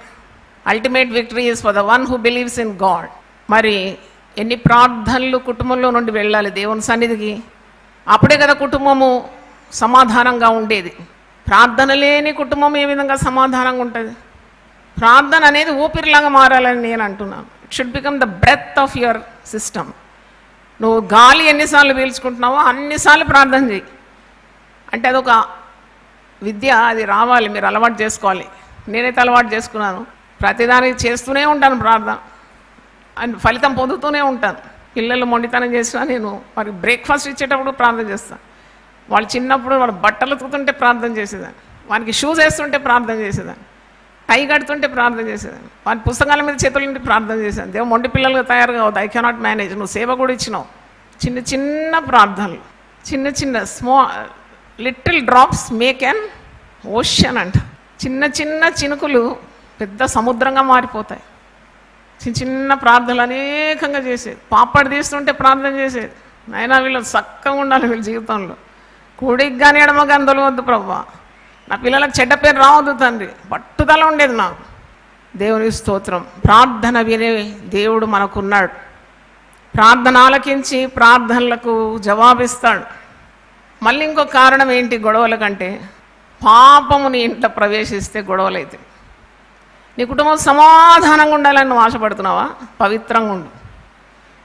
ultimate victory is for the one who believes in God. మరి ఎన్ని ప్రార్థనలు కుటుంబంలో నుండి వెళ్ళాలి దేవుని సన్నిధికి, అప్పుడే కదా కుటుంబము సమాధానంగా ఉండేది. ప్రార్థన లేని కుటుంబం ఏ విధంగా సమాధానంగా ఉంటుంది? ప్రార్థన అనేది ఊపిరిలాగా మారాలని నేను అంటున్నాను. It should become the breath of your system. నువ్వు గాలి ఎన్నిసార్లు పీల్చుకుంటున్నావో అన్నిసార్లు ప్రార్థన చేయి. అంటే అదొక విద్య, అది రావాలి, మీరు అలవాటు చేసుకోవాలి. నేనైతే అలవాటు చేసుకున్నాను, ప్రతిదానికి చేస్తూనే ఉంటాను ప్రార్థన, అండ్ ఫలితం పొందుతూనే ఉంటాను. పిల్లలు మొండితనం చేసినా నేను వారికి బ్రేక్ఫాస్ట్ ఇచ్చేటప్పుడు ప్రార్థన చేస్తాను, వాళ్ళు చిన్నప్పుడు వాళ్ళ బట్టలు ఉతుకుతుంటే ప్రార్థన చేసేదాన్ని, వానికి షూస్ వేస్తుంటే ప్రార్థన చేసేదాన్ని, టై కడుతుంటే ప్రార్థన చేసేదాన్ని, వాని పుస్తకాల మీద చేతుల నుండి ప్రార్థన చేశాను. దేవు మొండి పిల్లలుగా తయారు కావద్దు, ఐ కెనాట్ మేనేజ్. నువ్వు సేవ కూడా ఇచ్చినావు. చిన్న చిన్న ప్రార్థనలు, చిన్న చిన్న little drops make an ocean అంట. చిన్న చిన్న చినుకులు పెద్ద సముద్రంగా మారిపోతాయి. చిన్న చిన్న ప్రార్థనలు అనేకంగా చేసేది. పాపడి తీస్తుంటే ప్రార్థన చేసేది, అయినా వీళ్ళు చక్కగా ఉండాలి వీళ్ళ జీవితంలో, కూడికి కానీ ఎడమ కానీ తొలగొద్దు ప్రభువా, నా పిల్లలకు చెడ్డ పేరు రావద్దు తండ్రి, పట్టుదల ఉండేది నాకు. దేవుని స్తోత్రం. ప్రార్థన వినే దేవుడు మనకున్నాడు. ప్రార్థన ఆలకించి ప్రార్థనలకు జవాబిస్తాడు. మళ్ళీ ఇంకో కారణం ఏంటి గొడవల కంటే? పాపము నీ ఇంట్లో ప్రవేశిస్తే గొడవలైతే. నీ కుటుంబం సమాధానంగా ఉండాలని నువ్వు ఆశపడుతున్నావా? పవిత్రంగా ఉండు,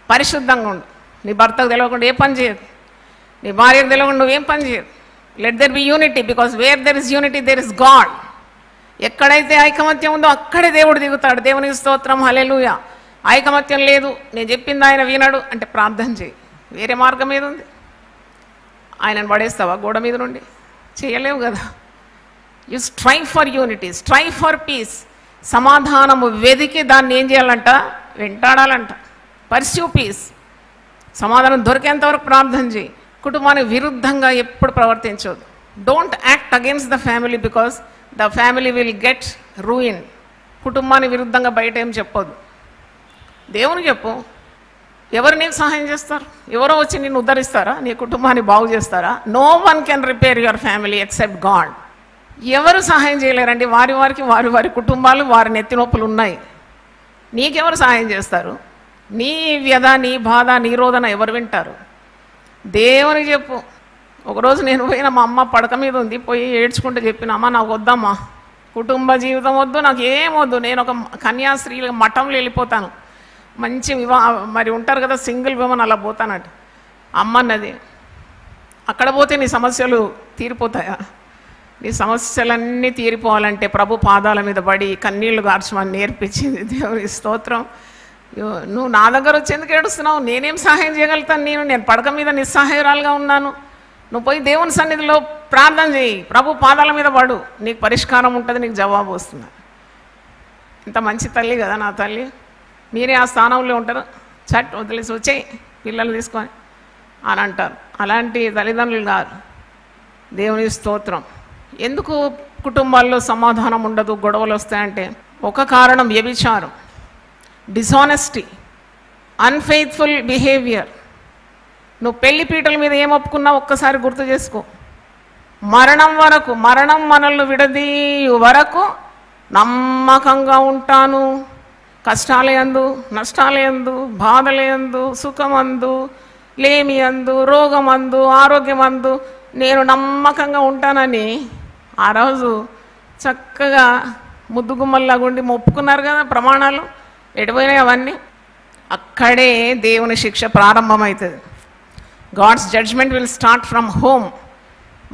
పరిశుద్ధంగా ఉండు. నీ భర్తకు తెలియకుండా ఏ పని చేయదు, నీ భార్యకు తెలియకుండా నువ్వేం పని చేయదు. Let there be unity, because where there is unity there is God. ఎక్కడైతే ఐకమత్యం ఉందో అక్కడే దేవుడు దిగుతాడు. దేవునికి స్తోత్రం, హల్లెలూయా. ఐకమత్యం లేదు, నేను చెప్పింది ఆయన వినడు అంటే ప్రార్థన చేయి. వేరే మార్గం ఏది ఉంది? ఆయనను పడేస్తావా గోడ మీద నుండి? చేయలేవు కదా. You strive for unity, strive for peace. సమాధానము వెదికి దాన్ని ఏం చేయాలంట? వెంటాడాలంట. Pursue peace. సమాధానం దొరికేంతవరకు ప్రార్థన చేయి. కుటుంబానికి విరుద్ధంగా ఎప్పుడు ప్రవర్తించవద్దు. Don't act against the family because the family will get ruin. కుటుంబానికి విరుద్ధంగా బయట ఏం చెప్పొద్దు, దేవునికి చెప్పు. ఎవరు నీకు సహాయం చేస్తారు? ఎవరో వచ్చి నిన్ను ఉద్ధరిస్తారా? నీ కుటుంబాన్ని బాగు చేస్తారా? No one can repair your family except God. ఎవరు సహాయం చేయలేరండి. వారి వారి కుటుంబాలు, వారి నెత్తి నొప్పులు ఉన్నాయి. నీకెవరు సహాయం చేస్తారు? నీ వ్యధ, నీ బాధ, నీ రోదన ఎవరు వింటారు? దేవునికి చెప్పు. ఒకరోజు నేను పోయిన, మా అమ్మ పడక మీద ఉంది, పోయి ఏడ్చుకుంటూ చెప్పిన, అమ్మ నాకు వద్దమ్మా, కుటుంబ జీవితం వద్దు, నాకు ఏమొద్దు, నేను ఒక కన్యాస్త్రీల మఠంలో వెళ్ళిపోతాను, మంచి మరి ఉంటారు కదా సింగిల్ విమన్, అలా పోతానట. అమ్మ అన్నది, అక్కడ పోతే నీ సమస్యలు తీరిపోతాయా? నీ సమస్యలన్నీ తీరిపోవాలంటే ప్రభు పాదాల మీద పడి కన్నీళ్లు గార్చమని నేర్పించింది. దేవుని స్తోత్రం. నువ్వు నా దగ్గర వచ్చి ఎందుకు ఏడుస్తున్నావు? నేనేం సహాయం చేయగలుగుతాను? నేను పడక మీద నిస్సహాయరాలుగా ఉన్నాను. నువ్వు పోయి దేవుని సన్నిధిలో ప్రార్థన చేయి, ప్రభు పాదాల మీద పడు, నీకు పరిష్కారం ఉంటుంది, నీకు జవాబు వస్తుంది. ఇంత మంచి తల్లి కదా నా తల్లి. మీరే ఆ స్థానంలో ఉంటారు, చట్ వదిలేసి వచ్చేయి పిల్లలు తీసుకొని అని అంటారు. అలాంటి తల్లిదండ్రులు కాదు. దేవుని స్తోత్రం. ఎందుకు కుటుంబాల్లో సమాధానం ఉండదు, గొడవలు వస్తాయంటే ఒక కారణం వ్యభిచారం, డిసానెస్టీ, అన్ఫెయిత్ఫుల్ బిహేవియర్. నువ్వు పెళ్లి పీటల మీద ఏం ఒప్పుకున్నావు ఒక్కసారి గుర్తు చేసుకో. మరణం వరకు, మరణం మనల్ని విడదీయు వరకు నమ్మకంగా ఉంటాను. కష్టాలయందు, నష్టాలయందు, బాధలయందు, సుఖమందు, లేమియందు, రోగమందు, ఆరోగ్యమందు నేను నమ్మకంగా ఉంటానని ఆ రోజు చక్కగా ముద్దుగుమ్మల్లాగుండి మొప్పుకున్నారు కదా ప్రమాణాలు. ఎడిపోయినాయి అవన్నీ. అక్కడే దేవుని శిక్ష ప్రారంభమవుతుంది. God's judgment will start from home.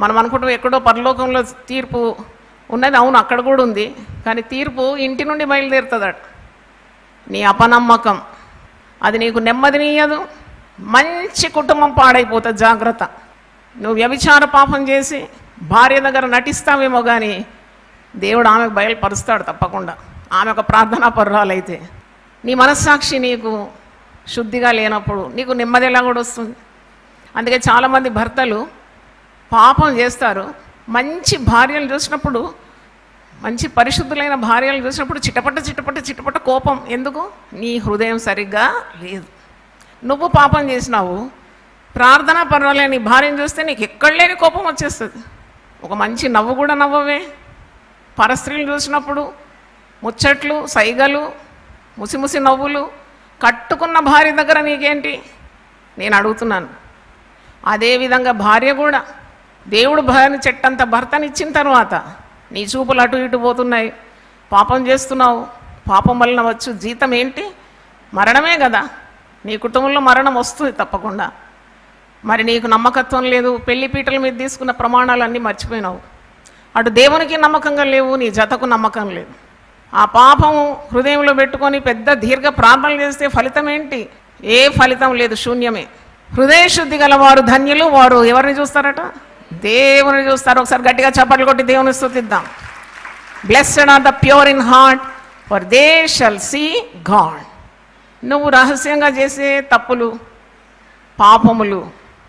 మనం అనుకుంటాం ఎక్కడో పరలోకంలో తీర్పు ఉన్నది. అవును, అక్కడ కూడా ఉంది. కానీ తీర్పు ఇంటి నుండి బయలుదేరుతుందట. నీ అపనమ్మకం అది నీకు నెమ్మదినియదు. మంచి కుటుంబం పాడైపోతుంది. జాగ్రత్త. నువ్వు వ్యభిచార పాపం చేసి భార్య దగ్గర నటిస్తావేమో కానీ దేవుడు ఆమెకు బయలుపరుస్తాడు తప్పకుండా. ఆమె ఒక ప్రార్థనా పరురాలైతే. నీ మనస్సాక్షి నీకు శుద్ధిగా లేనప్పుడు నీకు నెమ్మది ఎలా కూడా వస్తుంది. అందుకే చాలామంది భర్తలు పాపం చేస్తారు. మంచి భార్యలు చూసినప్పుడు, మంచి పరిశుద్ధులైన భార్యలు చూసినప్పుడు చిటపట చిటపట చిటపట కోపం. ఎందుకు? నీ హృదయం సరిగ్గా లేదు. నువ్వు పాపం చేసినావు, ప్రార్థనా పర్వాలేదు, నీ భార్యను చూస్తే నీకు ఎక్కడ లేని కోపం వచ్చేస్తుంది. ఒక మంచి నవ్వు కూడా నవ్వవే. పరస్త్రీలు చూసినప్పుడు ముచ్చట్లు, సైగలు, ముసిముసి నవ్వులు. కట్టుకున్న భార్య దగ్గర నీకేంటి? నేను అడుగుతున్నాను. అదేవిధంగా భార్య కూడా, దేవుడు భార్యని చెట్టంత భర్తని ఇచ్చిన తర్వాత నీ చూపులు అటు ఇటు పోతున్నాయి, పాపం చేస్తున్నావు. పాపం వలన వచ్చు జీతం ఏంటి? మరణమే కదా. నీ కుటుంబంలో మరణం వస్తుంది తప్పకుండా. మరి నీకు నమ్మకత్వం లేదు. పెళ్లి పీటల మీద తీసుకున్న ప్రమాణాలన్నీ మర్చిపోయినావు. అటు దేవునికి నమ్మకంగా లేవు, నీ జతకు నమ్మకం లేదు. ఆ పాపం హృదయంలో పెట్టుకొని పెద్ద దీర్ఘ ప్రార్థనలు చేస్తే ఫలితం ఏంటి? ఏ ఫలితం లేదు, శూన్యమే. హృదయ శుద్ధి గల వారు ధన్యులు. వారు ఎవరిని చూస్తారట? దేవుని చూస్తారు. ఒకసారి గట్టిగా చప్పట్లు కొట్టి దేవుని స్తుతిద్దాం. Blessed are the pure in heart for they shall see God. నువ్వు రహస్యంగా చేసే తప్పులు, పాపములు,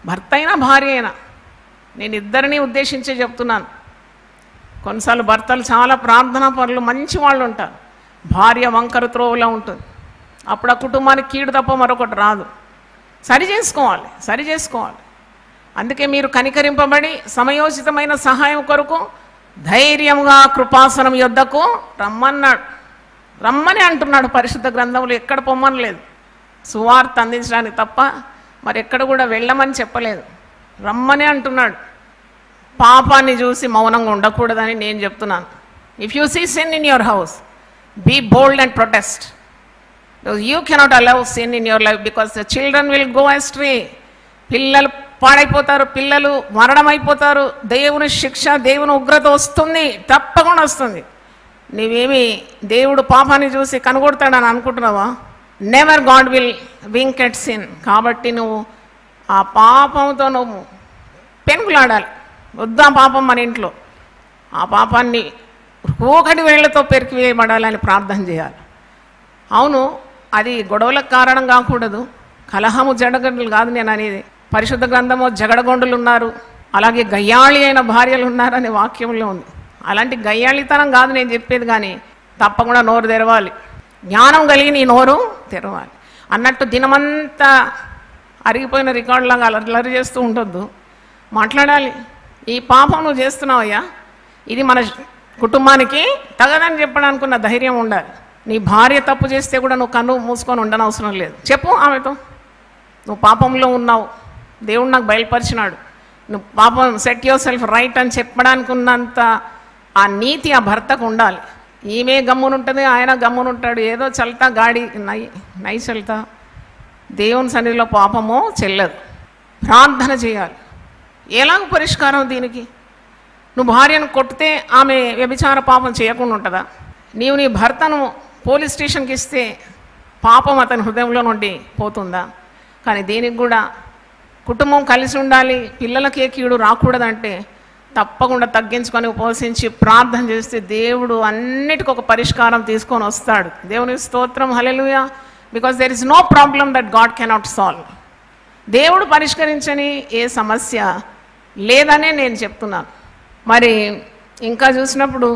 భర్త అయినా భార్య అయినా, నేను ఇద్దరిని ఉద్దేశించి చెప్తున్నాను. కొన్నిసార్లు భర్తలు చాలా ప్రార్థనా పనులు, మంచి వాళ్ళు ఉంటారు. భార్య వంకర త్రోవలా ఉంటుంది. అప్పుడు ఆ కుటుంబానికి కీడు తప్ప మరొకటి రాదు. సరి చేసుకోవాలి. అందుకే మీరు కనికరింపబడి సమయోచితమైన సహాయం కొరకు ధైర్యంగా కృపాసనం యొద్దకు రమ్మని అంటున్నాడు పరిశుద్ధ గ్రంథంలో. ఎక్కడ పొమ్మనలేదు. సువార్త అందించడానికి తప్ప మరి ఎక్కడ కూడా వెళ్ళమని చెప్పలేదు. రమ్మని అంటున్నాడు. పాపాన్ని చూసి మౌనంగా ఉండకూడదని నేను చెప్తున్నాను. If you see sin in your house, be bold and protest. You cannot allow sin in your life because the children will go astray. పిల్లలు పాడైపోతారు, పిల్లలు మరణమైపోతారు. దేవుని శిక్ష, దేవుని ఉగ్రత వస్తుంది, తప్పకుండా వస్తుంది. నీవేమి దేవుడు పాపాన్ని చూసి కనుగొడతాడని అనుకుంటున్నావా? Never God will wink at sin. కాబట్టి నువ్వు ఆ పాపంతో నువ్వు పెనుగులాడాలి. వద్దా పాపం మన ఇంట్లో, ఆ పాపాన్ని ఒకటి వేళ్లతో పెరికి వేయబడాలని ప్రార్థన చేయాలి. అవును, అది గొడవలకు కారణం కాకూడదు. కలహము జడగొండలు కాదు నేను అనేది. పరిశుద్ధ గ్రంథము జగడగొండలు ఉన్నారు, అలాగే గయ్యాళి అయిన భార్యలు ఉన్నారనే వాక్యంలో ఉంది. అలాంటి గయ్యాళితనం కాదు నేను చెప్పేది, కానీ తప్పకుండా నోరు తెరవాలి. జ్ఞానం కలిగి నీ నోరు తెరవాలి అన్నట్టు. దినమంతా అరిగిపోయిన రికార్డులాగా అలరి చేస్తూ ఉండొద్దు, మాట్లాడాలి. ఈ పాపం నువ్వు చేస్తున్నావయ్యా, ఇది మన కుటుంబానికి తగదని చెప్పడానికి ఉన్న ధైర్యం ఉండాలి. నీ భార్య తప్పు చేస్తే కూడా నువ్వు కన్ను మూసుకొని ఉండనవసరం లేదు. చెప్పు ఆమెతో, నువ్వు పాపంలో ఉన్నావు, దేవుడు నాకు బయలుపరిచినాడు, నువ్వు పాపం సెట్ యువర్ సెల్ఫ్ రైట్ అని చెప్పడానికి ఉన్నంత ఆ నీతి ఆ భర్తకు ఉండాలి. ఈమె గమ్మునుంటుంది, ఆయన గమ్మునుంటాడు, ఏదో చల్తా గాడి నై చల్తా. దేవుని సన్నిధిలో పాపమో చెల్లదు. ప్రార్థన చేయాలి. ఎలాగ పరిష్కారం దీనికి? నువ్వు భార్యను కొట్టితే ఆమె వ్యభిచార పాపం చేయకుండా ఉంటుందా? నీవు నీ భర్తను పోలీస్ స్టేషన్కి ఇస్తే పాపం అతని హృదయంలో నుండి పోతుందా? కానీ దీనికి కూడా కుటుంబం కలిసి ఉండాలి, పిల్లలకి ఏ కీడు రాకూడదంటే తప్పకుండా తగ్గించుకొని ఉపవసించి ప్రార్థన చేస్తే దేవుడు అన్నిటికీ ఒక పరిష్కారం తీసుకొని వస్తాడు. దేవుని స్తోత్రం, hallelujah. Because there is no problem that God cannot solve. దేవుడు పరిష్కరించని ఏ సమస్య లేదనే నేను చెప్తున్నాను. మరి ఇంకా చూసినప్పుడు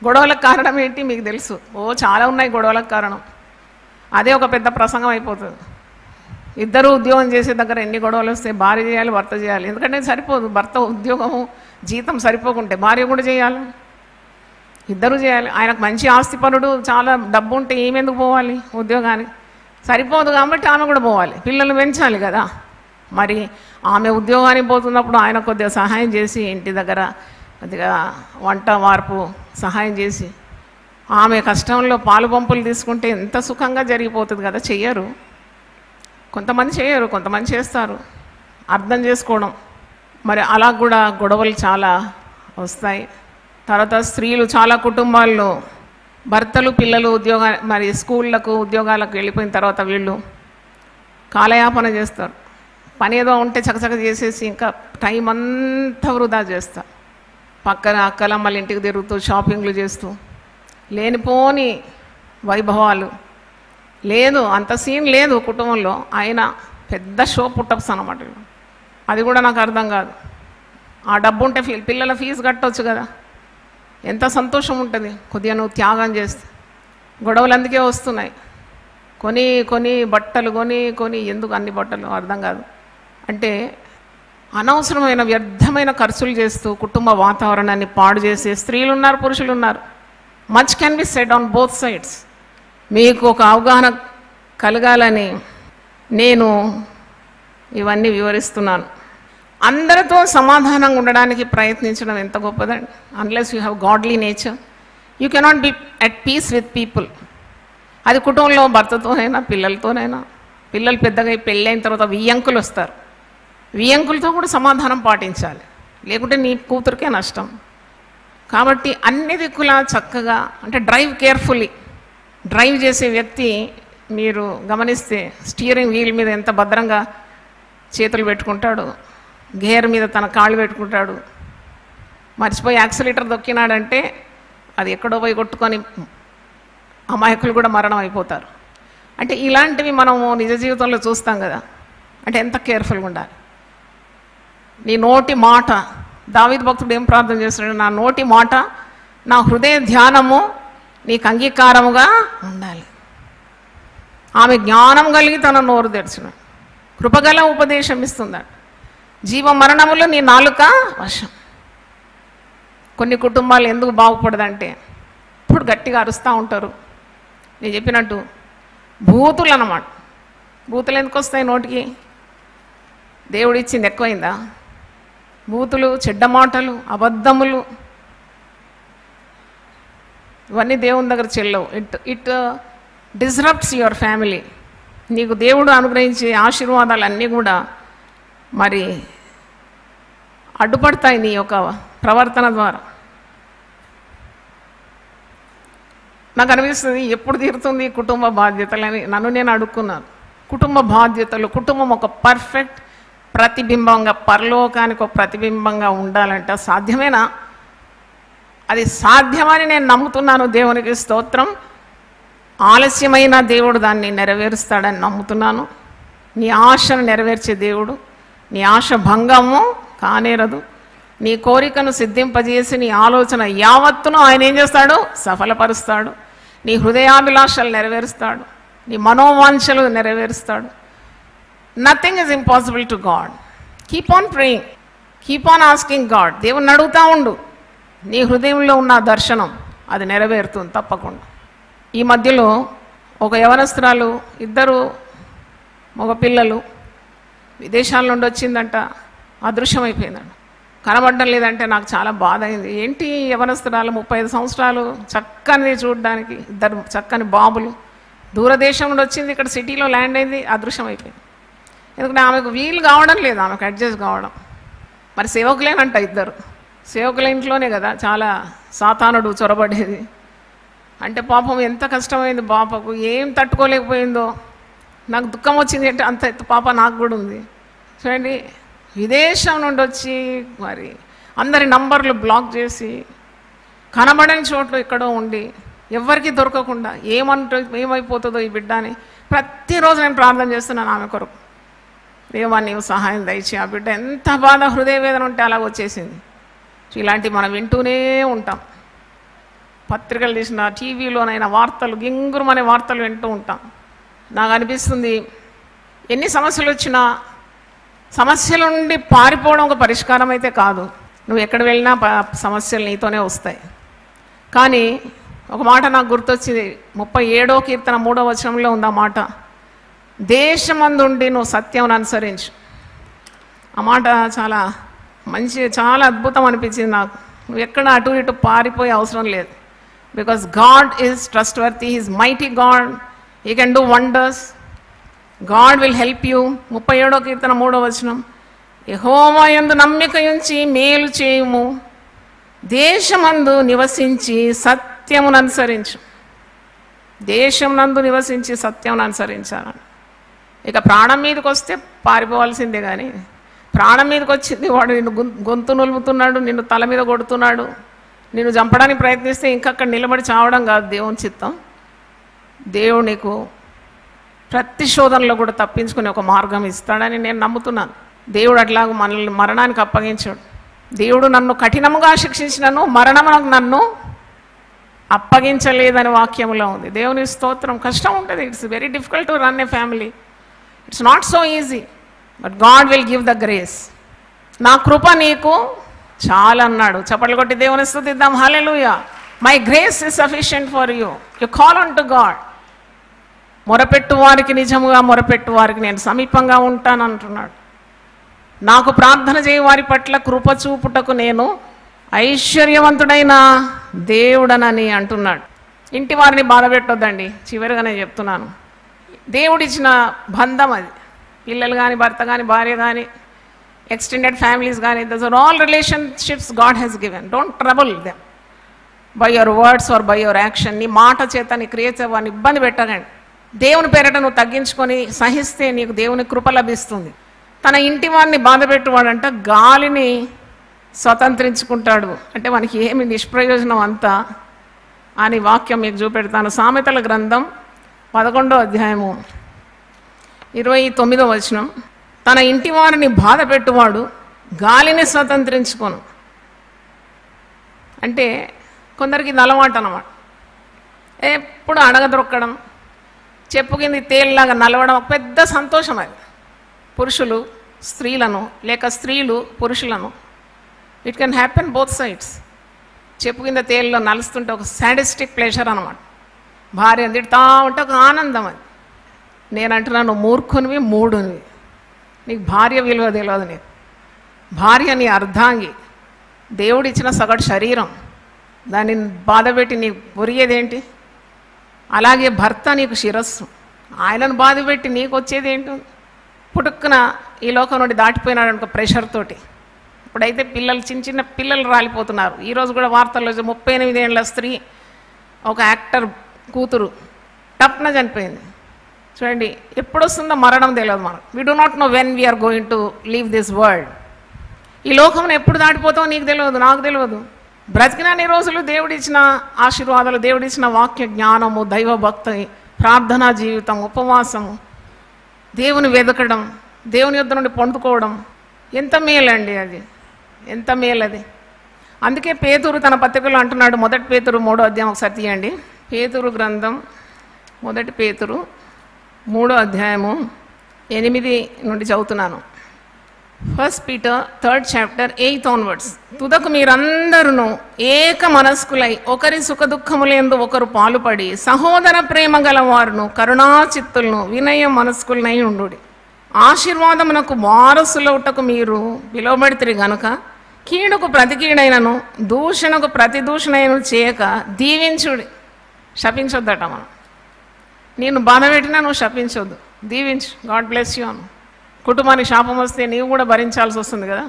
గొడవలకు కారణం ఏంటి మీకు తెలుసు. చాలా ఉన్నాయి గొడవలకు కారణం. అదే ఒక పెద్ద ప్రసంగం అయిపోతుంది. ఇద్దరు ఉద్యోగం చేసే దగ్గర ఎన్ని గొడవలు వస్తే భార్య చేయాలి, భర్త చేయాలి. ఎందుకంటే సరిపోదు, భర్త ఉద్యోగము జీతం సరిపోకుంటే భార్య కూడా చేయాలి, ఇద్దరు చేయాలి. ఆయనకు మంచి ఆస్తిపరుడు, చాలా డబ్బు ఉంటే ఏమెందుకు పోవాలి ఉద్యోగానికి? సరిపోదు కాబట్టి ఆమె కూడా పోవాలి, పిల్లలు పెంచాలి కదా. మరి ఆమె ఉద్యోగానికి పోతున్నప్పుడు ఆయన కొద్దిగా సహాయం చేసి ఇంటి దగ్గర కొద్దిగా వంట వార్పు సహాయం చేసి ఆమె కష్టంలో పాలు పంపులు తీసుకుంటే ఎంత సుఖంగా జరిగిపోతుంది కదా. చెయ్యరు, కొంతమంది చేయరు, కొంతమంది చేస్తారు. అర్థం చేసుకోవడం. మరి అలా కూడా గొడవలు చాలా వస్తాయి. తర్వాత స్త్రీలు చాలా కుటుంబాల్లో భర్తలు పిల్లలు మరి స్కూళ్ళకు ఉద్యోగాలకు వెళ్ళిపోయిన తర్వాత వీళ్ళు కాలయాపన చేస్తారు. పని ఏదో ఉంటే చకచక చేసేసి ఇంకా టైం అంతా వృధా చేస్తారు. పక్కన అక్కలమ్మల ఇంటికి తిరుగుతూ షాపింగ్లు చేస్తూ లేనిపోని వైభవాలు. లేదు, అంత సీన్ లేదు కుటుంబంలో, అయినా పెద్ద షో పుట్టప్స్ అన్నమాట. అది కూడా నాకు అర్థం కాదు. ఆ డబ్బు ఉంటే పిల్లల ఫీజు కట్టవచ్చు కదా, ఎంత సంతోషం ఉంటుంది కొద్దిగా నువ్వు త్యాగం చేస్తే. గొడవలు అందుకే వస్తున్నాయి. కొని బట్టలు కొని ఎందుకు అన్ని బట్టలు అర్థం కాదు. అంటే అనవసరమైన వ్యర్థమైన ఖర్చులు చేస్తూ కుటుంబ వాతావరణాన్ని పాడు చేసే స్త్రీలు ఉన్నారు, పురుషులు ఉన్నారు. Much can be said on both sides. మీకు ఒక అవగాహన కలగాలని నేను ఇవన్నీ వివరిస్తున్నాను. అందరితో సమాధానంగా ఉండడానికి ప్రయత్నించడం ఎంత గొప్పదండి. Unless you have godly nature you cannot be at peace with people. అది కుటుంబంలో భర్తతోనైనా పిల్లలతోనైనా. పిల్లలు పెద్దగా పెళ్ళైన తర్వాత వియ్యంకులు వస్తారు, వియ్యంకులతో కూడా సమాధానం పాటించాలి, లేకుంటే నీ కూతురికే నష్టం. కాబట్టి అన్ని దిక్కులా చక్కగా, అంటే డ్రైవ్ కేర్ఫుల్లీ. డ్రైవ్ చేసే వ్యక్తి మీరు గమనిస్తే స్టీరింగ్ వీల్ మీద ఎంత భద్రంగా చేతులు పెట్టుకుంటాడు, గేర్ మీద తన కాళ్ళు పెట్టుకుంటాడు. మర్చిపోయి యాక్సిలేటర్ దొక్కినాడంటే అది ఎక్కడో పోయి కొట్టుకొని అమాయకులు కూడా మరణం అయిపోతారు. అంటే ఇలాంటివి మనము నిజ జీవితంలో చూస్తాం కదా. అంటే ఎంత కేర్ఫుల్గా ఉండాలి. నీ నోటి మాట, దావీదు భక్తుడు ఏం ప్రార్థన చేస్తున్నాడు? నా నోటి మాట, నా హృదయ ధ్యానము నీకు అంగీకారముగా ఉండాలి. ఆమె జ్ఞానం కలిగి తన నోరు తెరిచినాడు, కృపగల ఉపదేశం ఇస్తున్నాడు. జీవ మరణములు నీ నాలుక వశం. కొన్ని కుటుంబాలు ఎందుకు బాగుపడదంటే ఇప్పుడు గట్టిగా అరుస్తూ ఉంటారు. నేను చెప్పినట్టు బూతులు అన్నమాట. బూతులు ఎందుకు వస్తాయి నోటికి? దేవుడు ఇచ్చింది ఎక్కువైందా? బూతులు, చెడ్డ మాటలు, అబద్ధములు, ఇవన్నీ దేవుని దగ్గర చెల్లవు. It disrupts your family. నీకు దేవుడు అనుగ్రహించే ఆశీర్వాదాలన్నీ కూడా మరి అడ్డుపడతాయి నీ యొక్క ప్రవర్తన ద్వారా. నాకు అనిపిస్తుంది ఎప్పుడు తీరుతుంది కుటుంబ బాధ్యతలని నన్ను నేను అడుక్కున్నాను. కుటుంబ బాధ్యతలు, కుటుంబం ఒక పర్ఫెక్ట్ ప్రతిబింబంగా, పరలోకానికి ఒక ప్రతిబింబంగా ఉండాలంటే సాధ్యమేనా? అది సాధ్యమని నేను నమ్ముతున్నాను. దేవునికి స్తోత్రం. ఆలస్యమైన దేవుడు దాన్ని నెరవేరుస్తాడని నమ్ముతున్నాను. నీ ఆశను నెరవేర్చే దేవుడు, నీ ఆశ భంగము కానేరదు. నీ కోరికను సిద్ధింపజేసి నీ ఆలోచన యావత్తును ఆయన ఏం చేస్తాడు? సఫలపరుస్తాడు. నీ హృదయాభిలాషలు నెరవేరుస్తాడు, నీ మనోవాంఛలు నెరవేరుస్తాడు. Nothing is impossible to God. Keep on praying, keep on asking God. దేవుణ్ణి అడుగుతూ ఉండు. నీ హృదయంలో ఉన్న దర్శనం అది నెరవేరుతుంది తప్పకుండా. ఈ మధ్యలో ఒక యవనస్తురాలు, ఇద్దరు మగపిల్లలు విదేశాల నుండి వచ్చిందంట, అదృశ్యమైపోయిందంట, కనబడడం లేదంటే నాకు చాలా బాధ అయింది. ఏంటి యవనస్తురాలు 35 సంవత్సరాలు, చక్కని చూడడానికి, ఇద్దరు చక్కని బాబులు, దూరదేశం నుండి వచ్చింది, ఇక్కడ సిటీలో ల్యాండ్ అయింది, అదృశ్యమైపోయింది. ఎందుకంటే ఆమెకు వీలు కావడం లేదు, ఆమెకు అడ్జస్ట్ కావడం. మరి సేవకులేనంట ఇద్దరు. సేవకుల ఇంట్లోనే కదా చాలా సాతానుడు చొరబడేది. అంటే పాపం ఎంత కష్టమైంది పాపకు, ఏం తట్టుకోలేకపోయిందో. నాకు దుఃఖం వచ్చింది అంటే అంత ఎత్తు పాప నాకు కూడా ఉంది. చూడండి, విదేశం నుండి వచ్చి మరి అందరి నంబర్లు బ్లాక్ చేసి కనబడని చోట్ల ఎక్కడో ఉండి ఎవరికి దొరకకుండా ఏమైపోతుందో ఈ బిడ్డ అని ప్రతిరోజు నేను ప్రార్థన చేస్తున్నాను ఆమె కొరకు. దేవా నీవు సహాయం దయచి. ఆ బిడ్డ ఎంత బాధ, హృదయ వేదన ఉంటే అలా వచ్చేసింది. ఇలాంటివి మనం వింటూనే ఉంటాం. పత్రికలు తీసిన, టీవీలోనైనా వార్తలు, గింగురమనే వార్తలు వింటూ ఉంటాం. నాకు అనిపిస్తుంది ఎన్ని సమస్యలు వచ్చినా సమస్యల నుండి పారిపోవడం ఒక పరిష్కారం అయితే కాదు. నువ్వు ఎక్కడ వెళ్ళినా సమస్యలు నీతోనే వస్తాయి. కానీ ఒక మాట నాకు గుర్తొచ్చింది. 37వ కీర్తన 3వ వచనంలో ఉంది ఆ మాట, దేశమందుండి నువ్వు సత్యం అనుసరించు. ఆ మాట చాలా మంచి, చాలా అద్భుతం అనిపించింది నాకు. నువ్వు ఎక్కడ అటు ఇటు పారిపోయే అవసరం లేదు. Because God is trustworthy, he is mighty God, he can do wonders. God will help you. 37వ కీర్తన 3వ వచనం, యెహోవా యందు నమ్మిక ఉంచి మేలు చేయుము, దేశమందు నివసించి సత్యమును అనుసరించు. దేశం నందు నివసించి సత్యమును అనుసరించాలని. ఇక ప్రాణం మీదకి వస్తే పారిపోవాల్సిందే. కానీ ప్రాణం మీదకి వచ్చింది వాడు నిన్ను గొంతు నులుముతున్నాడు, నిన్ను తల మీద కొడుతున్నాడు, నిన్ను చంపడానికి ప్రయత్నిస్తే ఇంకక్కడ నిలబడి చావడం కాదు దేవుని చిత్తం. దేవుడు నీకు ప్రతి శోధనలో కూడా తప్పించుకునే ఒక మార్గం ఇస్తాడని నేను నమ్ముతున్నాను. దేవుడు అట్లాగూ మనల్ని మరణానికి అప్పగించాడు. దేవుడు నన్ను కఠినముగా శిక్షించినను మరణమునకు నన్ను అప్పగించలేదని వాక్యంలో ఉంది. దేవుని స్తోత్రం. కష్టం ఉంటుంది. It's very difficult to run a family. It's not so easy, but God will give the grace. నా కృప నీకు చాలా అన్నాడు. చప్పట్లు కొట్టి దేవుని స్తుతిద్దాం. Hallelujah. My grace is sufficient for you. You call on to God. మొరపెట్టు వారికి, నిజముగా మొరపెట్టు వారికి నేను సమీపంగా ఉంటాను అంటున్నాడు. నాకు ప్రార్థన చేయ వారి పట్ల కృప చూపుటకు నేను ఐశ్వర్యవంతుడైన దేవుడనని అంటున్నాడు. ఇంటి వారిని బాధ పెట్టొద్దండి. చివరిగా నేను చెప్తున్నాను, దేవుడిచ్చిన బంధం అది. పిల్లలు కానీ, భర్త కానీ, భార్య కానీ, ఎక్స్టెండెడ్ ఫ్యామిలీస్ కానీ, those are all relationships God has given. Don't trouble them by your words or by your action. నీ మాట చేత, నీ క్రియ చేత వారిని ఇబ్బంది పెట్టకండి. దేవుని పేరట నువ్వు తగ్గించుకొని సహిస్తే నీకు దేవుని కృప లభిస్తుంది. తన ఇంటి వారిని బాధ పెట్టువాడంట గాలిని స్వతంత్రించుకుంటాడు. అంటే మనకి ఏమి నిష్ప్రయోజనం అంతా అని వాక్యం మీకు చూపెడతాను. సామెతల గ్రంథం 11వ అధ్యాయము 29వ వచనం, తన ఇంటి వారిని బాధ పెట్టువాడు గాలిని స్వతంత్రించుకోను. అంటే కొందరికి ఇది అలవాటు అన్నమాట. ఎప్పుడు అడగదొక్కడం, చెప్పు కింది తేలిలాగా నలవడం ఒక పెద్ద సంతోషం. అది పురుషులు స్త్రీలను, లేక స్త్రీలు పురుషులను, it can happen both sides. చెప్పు కింద తేలిలో నలుస్తుంటే ఒక సాడిస్టిక్ ప్లెజర్ అనమాట. భార్య తిడతా ఉంటే ఒక ఆనందం. అది నేను అంటున్నాను, నువ్వు మూర్ఖునివి, మూడునివి. నీకు భార్య విలువ తెలియదు. నీకు భార్య నీ అర్ధాంగి, దేవుడిచ్చిన సగటు శరీరం. దాన్ని బాధపెట్టి నీకు ఒరిగేదేంటి? అలాగే భర్త నీకు శిరస్సు, ఆయనను బాధపెట్టి నీకు వచ్చేది ఏంటి? పుట్టుక్కున ఈ లోకం నుండి దాటిపోయినాడు అనుకో ప్రెషర్ తోటి. ఇప్పుడైతే పిల్లలు, చిన్న చిన్న పిల్లలు రాలిపోతున్నారు. ఈరోజు కూడా వార్తల్లో 38 ఏళ్ల స్త్రీ, ఒక యాక్టర్ కూతురు టప్న చనిపోయింది. చూడండి, ఎప్పుడు వస్తుందో మరణం తెలియదు మనకు. We do not know when we are going to leave this world. ఈ లోకంలో ఎప్పుడు దాటిపోతామో నీకు తెలియదు, నాకు తెలియదు. బ్రతికినన్ని రోజులు దేవుడిచ్చిన ఆశీర్వాదాలు, దేవుడిచ్చిన వాక్య జ్ఞానము, దైవభక్తి, ప్రార్థనా జీవితం, ఉపవాసము, దేవుని వెతకడం, దేవుని యొద్ద నుండి పొందుకోవడం ఎంత మేలండి, అది ఎంత మేలది. అందుకే పేతురు తన పత్రికలో అంటున్నాడు, 1 పేతురు 3వ అధ్యాయం ఒకసారి తీయండి. పేతురు గ్రంథం 1 పేతురు 3వ అధ్యాయము 8 నుండి చదువుతున్నాను. 1 Peter 3rd chapter 8 onwards. తుదకు మీరందరూ ఏక మనస్కులై ఒకరి సుఖదుఖములందు ఒకరు పాలుపడి సహోదర ప్రేమ గలవారును కరుణాచిత్తులను వినయ మనస్కులనై ఉండుడి. ఆశీర్వాదమునకు వారసులవుటకు మీరు పిలువబడితిరి గనుక కీడుకు ప్రతి కీడైనను దూషణకు ప్రతి దూషణైనను చేయక దీవించుడి. శపించొద్దట మనం. నేను బాధ పెట్టినా నువ్వు శపించొద్దు, దీవించు. గాడ్ బ్లెస్ యూ అను. కుటుంబానికి శాపం వస్తే నీవు కూడా భరించాల్సి వస్తుంది కదా,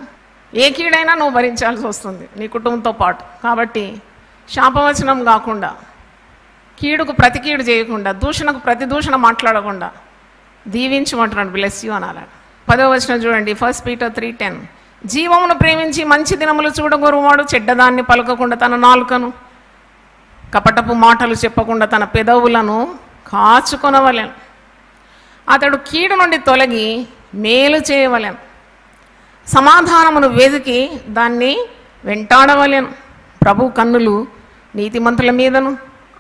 ఏ కీడైనా నువ్వు భరించాల్సి వస్తుంది నీ కుటుంబంతో పాటు. కాబట్టి శాపవచనం కాకుండా, కీడుకు ప్రతి కీడు చేయకుండా, దూషణకు ప్రతి దూషణ మాట్లాడకుండా దీవించమంటున్నాడు. బ్లెస్ యూ అనాలి. 10వ వచనం చూడండి, 1 Peter 3:10. జీవమును ప్రేమించి మంచి దినములు చూడగోరువాడు చెడ్డదాన్ని పలకకుండా తన నాలుకను, కపటపు మాటలు చెప్పకుండా తన పెదవులను కాచుకొనవలెను. అతడు కీడు నుండి తొలగి మేలు చేయవలెను, సమాధానమును వెదికి దాన్ని వెంటాడవలెను. ప్రభు కన్నులు నీతిమంతుల మీదను